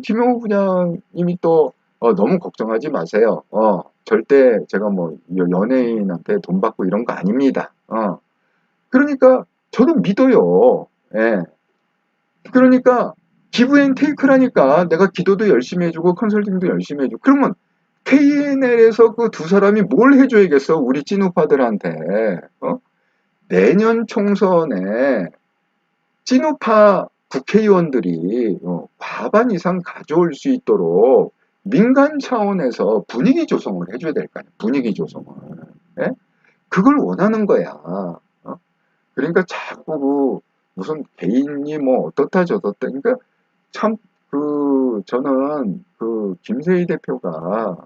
김영호 부장님이 또, 너무 걱정하지 마세요. 절대 제가 뭐 연예인한테 돈 받고 이런 거 아닙니다. 그러니까 저는 믿어요. 예. 그러니까 기브 앤 테이크라니까 내가 기도도 열심히 해주고 컨설팅도 열심히 해주고 그러면 KNL에서 그 두 사람이 뭘 해줘야겠어 우리 찐우파들한테 내년 총선에 찐우파 국회의원들이 과반 이상 가져올 수 있도록 민간 차원에서 분위기 조성을 해줘야 될 거 아니야 분위기 조성을 예? 그걸 원하는 거야 그러니까 자꾸 무슨 개인이 뭐 어떻다 저떻다 그러니까 참, 저는, 김세희 대표가,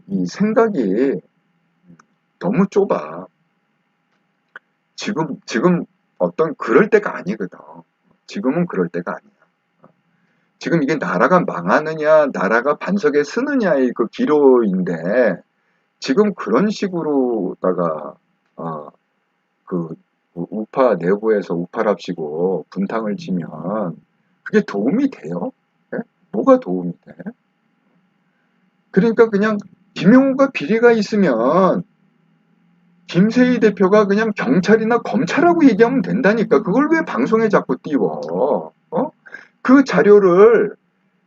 이 생각이 너무 좁아. 지금 어떤 그럴 때가 아니거든. 지금은 그럴 때가 아니야. 지금 이게 나라가 망하느냐, 나라가 반석에 서느냐의 그 기로인데, 지금 그런 식으로다가, 그, 우파 내부에서 우파랍시고 분탕을 치면, 그게 도움이 돼요? 예? 뭐가 도움이 돼? 그러니까 그냥 김용호가 비리가 있으면 김세희 대표가 그냥 경찰이나 검찰하고 얘기하면 된다니까. 그걸 왜 방송에 자꾸 띄워? 그 자료를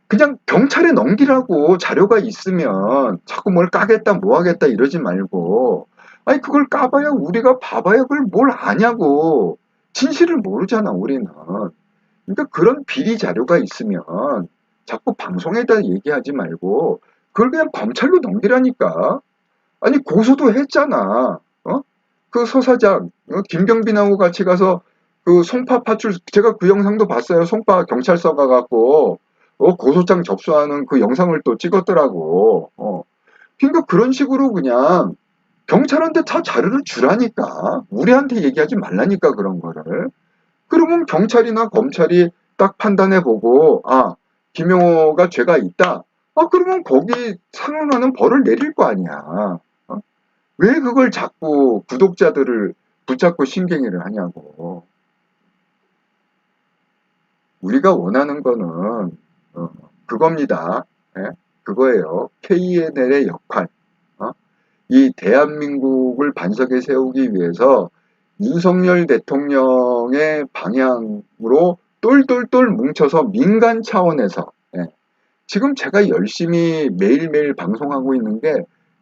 그냥 경찰에 넘기라고 자료가 있으면 자꾸 뭘 까겠다 뭐 하겠다 이러지 말고 아니 그걸 까봐야 우리가 봐봐야 그걸 뭘 아냐고 진실을 모르잖아 우리는. 그러니까 그런 비리 자료가 있으면 자꾸 방송에다 얘기하지 말고 그걸 그냥 검찰로 넘기라니까. 아니 고소도 했잖아. 그 서사장 김경빈하고 같이 가서 그 송파 파출 제가 그 영상도 봤어요. 송파 경찰서 가갖고 고소장 접수하는 그 영상을 또 찍었더라고. 그러니까 그런 식으로 그냥 경찰한테 다 자료를 주라니까. 우리한테 얘기하지 말라니까 그런 거를. 그러면 경찰이나 검찰이 딱 판단해보고 아 김용호가 죄가 있다. 그러면 거기 상응하는 벌을 내릴 거 아니야. 왜 그걸 자꾸 구독자들을 붙잡고 신경질을 하냐고. 우리가 원하는 거는 그겁니다. 예? 그거예요. KNL의 역할. 이 대한민국을 반석에 세우기 위해서 윤석열 대통령의 방향으로 똘똘똘 뭉쳐서 민간 차원에서 예. 지금 제가 열심히 매일매일 방송하고 있는 게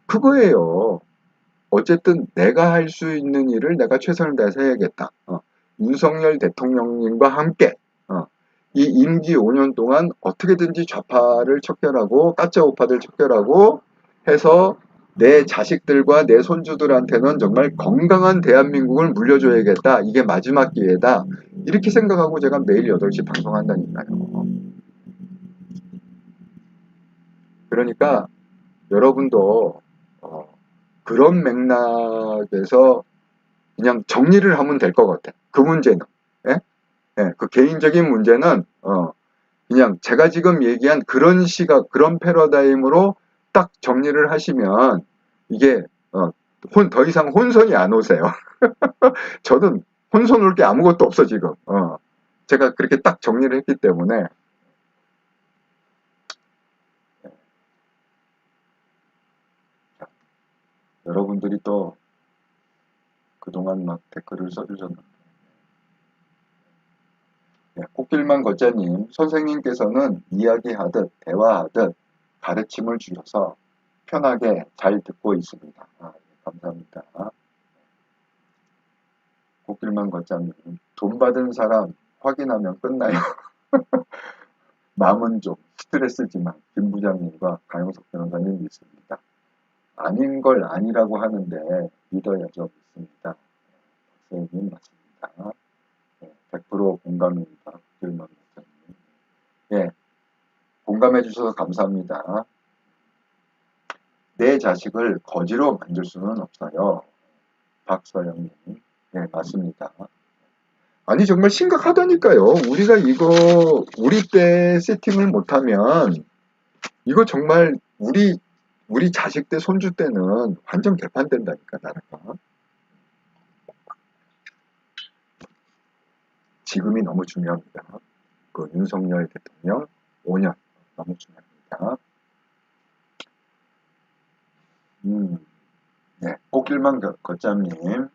그거예요. 어쨌든 내가 할 수 있는 일을 내가 최선을 다해서 해야겠다. 윤석열 대통령님과 함께 이 임기 5년 동안 어떻게든지 좌파를 척결하고 가짜 우파들 척결하고 해서 내 자식들과 내 손주들한테는 정말 건강한 대한민국을 물려줘야겠다. 이게 마지막 기회다. 이렇게 생각하고 제가 매일 8시 방송한다니까요. 그러니까 여러분도 그런 맥락에서 그냥 정리를 하면 될 것 같아. 그 문제는. 예? 예, 그 개인적인 문제는 그냥 제가 지금 얘기한 그런 시각, 그런 패러다임으로 딱 정리를 하시면 이게 더 이상 혼선이 안 오세요. 저는 혼선 올 게 아무것도 없어 지금. 제가 그렇게 딱 정리를 했기 때문에 여러분들이 또 그동안 막 댓글을 써주셨는데. 네, 꽃길만 걷자님, 선생님께서는 이야기하듯 대화하듯 가르침을 주셔서 편하게 잘 듣고 있습니다. 네, 감사합니다. 꽃길만 걷자님, 돈 받은 사람 확인하면 끝나요. 마음은 좀 스트레스지만 김 부장님과 강용석 변호사님 믿습니다. 아닌 걸 아니라고 하는데 믿어야죠. 믿습니다. 박사님 맞습니다. 네, 100% 공감입니다. 꽃길만 걷자님. 예, 공감해 주셔서 감사합니다. 내 자식을 거지로 만들 수는 없어요. 박서영님. 네, 맞습니다. 아니, 정말 심각하다니까요. 우리가 이거, 우리 때 세팅을 못하면, 이거 정말 우리 자식 때, 손주 때는 완전 개판된다니까, 나라가. 지금이 너무 중요합니다. 그 윤석열 대통령 5년 너무 중요합니다. 네, 꽃길만 걷자님.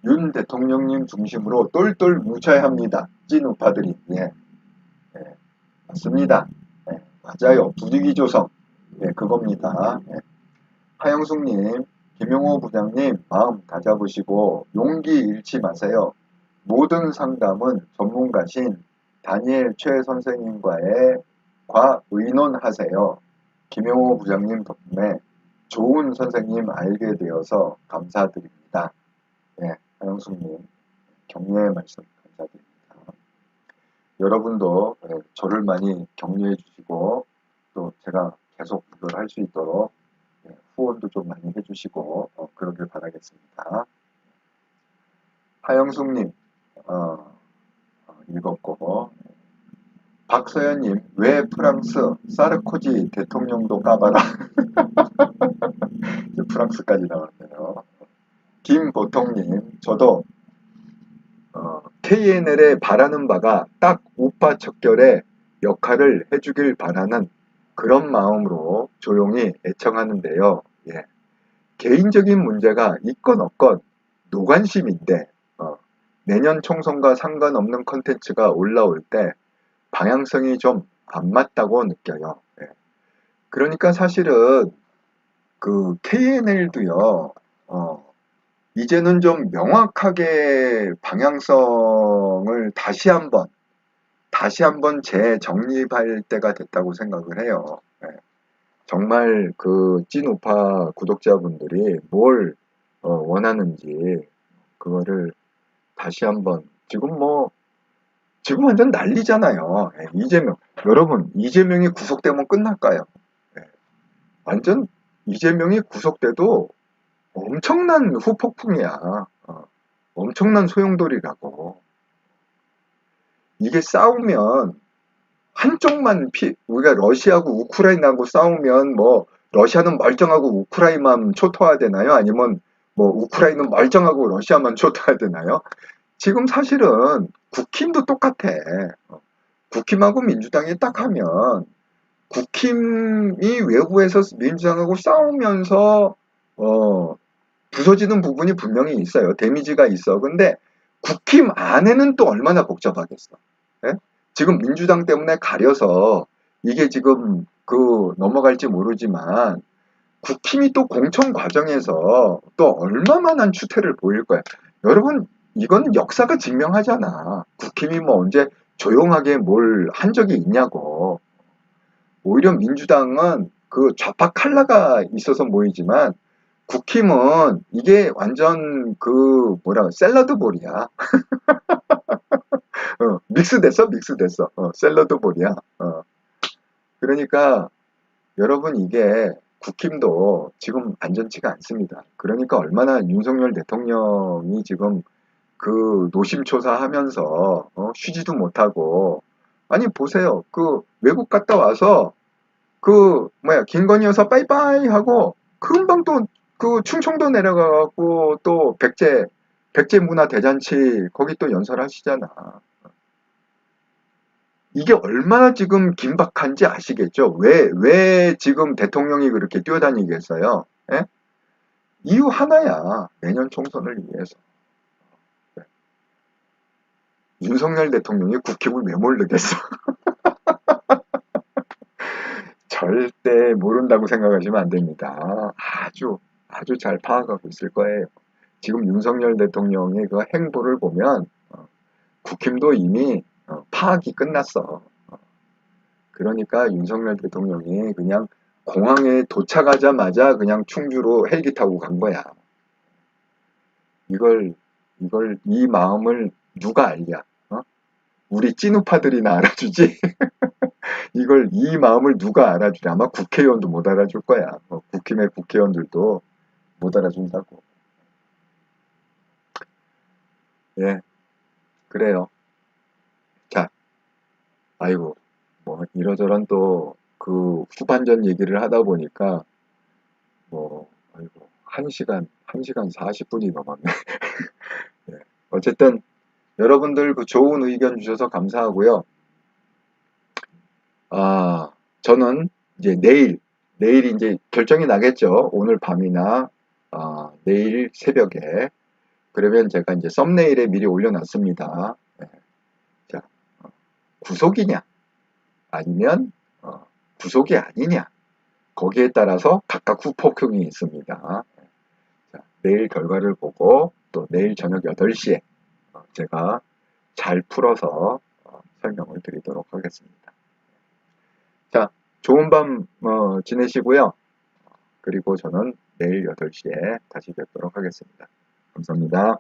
윤 대통령님 중심으로 똘똘 뭉쳐야 합니다. 찐 우파들이. 예, 예, 맞습니다. 예, 맞아요. 분위기 조성. 예, 그겁니다. 예. 하영숙님, 김용호 부장님, 마음 다잡으시고 용기 잃지 마세요. 모든 상담은 전문가신 다니엘 최 선생님과의 의논하세요. 김용호 부장님 덕분에 좋은 선생님 알게 되어서 감사드립니다. 예, 하영숙님, 격려의 말씀 감사드립니다. 여러분도 저를 많이 격려해 주시고 또 제가 계속 이걸 할 수 있도록 후원도 좀 많이 해주시고 그러길 바라겠습니다. 하영숙님 읽었고 박서연님 왜 프랑스 사르코지 대통령도 까봐라. 프랑스까지 나왔네요. 김보통님 저도 KNL에 바라는 바가 딱 우파 척결의 역할을 해주길 바라는 그런 마음으로 조용히 애청하는데요. 예. 개인적인 문제가 있건 없건 노관심인데 내년 총선과 상관없는 컨텐츠가 올라올 때 방향성이 좀 안 맞다고 느껴요. 예. 그러니까 사실은 그 KNL도요. 이제는 좀 명확하게 방향성을 다시 한번 재정립할 때가 됐다고 생각을 해요. 예. 정말 그 찐우파 구독자분들이 뭘 원하는지 그거를 다시 한번 지금 완전 난리잖아요. 예, 이재명 여러분 이재명이 구속되면 끝날까요? 예, 완전 이재명이 구속돼도 엄청난 후폭풍이야. 엄청난 소용돌이라고. 이게 싸우면 한쪽만 우리가 러시아하고 우크라이나하고 싸우면 뭐 러시아는 멀쩡하고 우크라이나만 초토화야 되나요? 아니면 뭐 우크라이나는 멀쩡하고 러시아만 초토화야 되나요? 지금 사실은 국힘도 똑같아. 국힘하고 민주당이 딱 하면 국힘이 외부에서 민주당하고 싸우면서 부서지는 부분이 분명히 있어요. 데미지가 있어. 근데 국힘 안에는 또 얼마나 복잡하겠어. 예? 지금 민주당 때문에 가려서 이게 지금 넘어갈지 모르지만 국힘이 또 공천 과정에서 또 얼마만한 추태를 보일 거야. 여러분 이건 역사가 증명하잖아. 국힘이 뭐 언제 조용하게 뭘 한 적이 있냐고. 오히려 민주당은 그 좌파 칼라가 있어서 모이지만 국힘은 이게 완전 샐러드 볼이야. 믹스됐어. 샐러드 볼이야. 그러니까 여러분 이게 국힘도 지금 안전치가 않습니다. 그러니까 얼마나 윤석열 대통령이 지금 노심초사 하면서 쉬지도 못하고 아니 보세요. 외국 갔다 와서 김건희 여사 빠이빠이 하고 금방 또 충청도 내려가고 또 백제 문화 대잔치 거기 또 연설하시잖아. 이게 얼마나 지금 긴박한지 아시겠죠? 왜 지금 대통령이 그렇게 뛰어다니겠어요? 예? 이유 하나야. 내년 총선을 위해서. 윤석열 대통령이 국힘을 왜 모르겠어? 절대 모른다고 생각하시면 안 됩니다. 아주 잘 파악하고 있을 거예요. 지금 윤석열 대통령의 그 행보를 보면 국힘도 이미 파악이 끝났어. 그러니까 윤석열 대통령이 그냥 공항에 도착하자마자 그냥 충주로 헬기 타고 간 거야. 이걸 이 마음을 누가 알냐? 어? 우리 찐우파들이나 알아주지. 이걸 이 마음을 누가 알아주냐? 아마 국회의원도 못 알아줄 거야. 국힘의 국회의원들도 못 알아준다고. 예, 그래요. 자, 아이고, 뭐 이러저런 또 그 후반전 얘기를 하다 보니까 뭐 아이고 1시간 40분이 넘었네. 예. 어쨌든 여러분들 그 좋은 의견 주셔서 감사하고요. 아, 저는 이제 내일 이제 결정이 나겠죠. 오늘 밤이나 내일 새벽에. 그러면 제가 이제 썸네일에 미리 올려놨습니다. 예. 자, 구속이냐 아니면 구속이 아니냐. 거기에 따라서 각각 후폭풍이 있습니다. 자, 내일 결과를 보고 또 내일 저녁 8시에 제가 잘 풀어서 설명을 드리도록 하겠습니다. 자, 좋은 밤 지내시고요. 그리고 저는 내일 8시에 다시 뵙도록 하겠습니다. 감사합니다.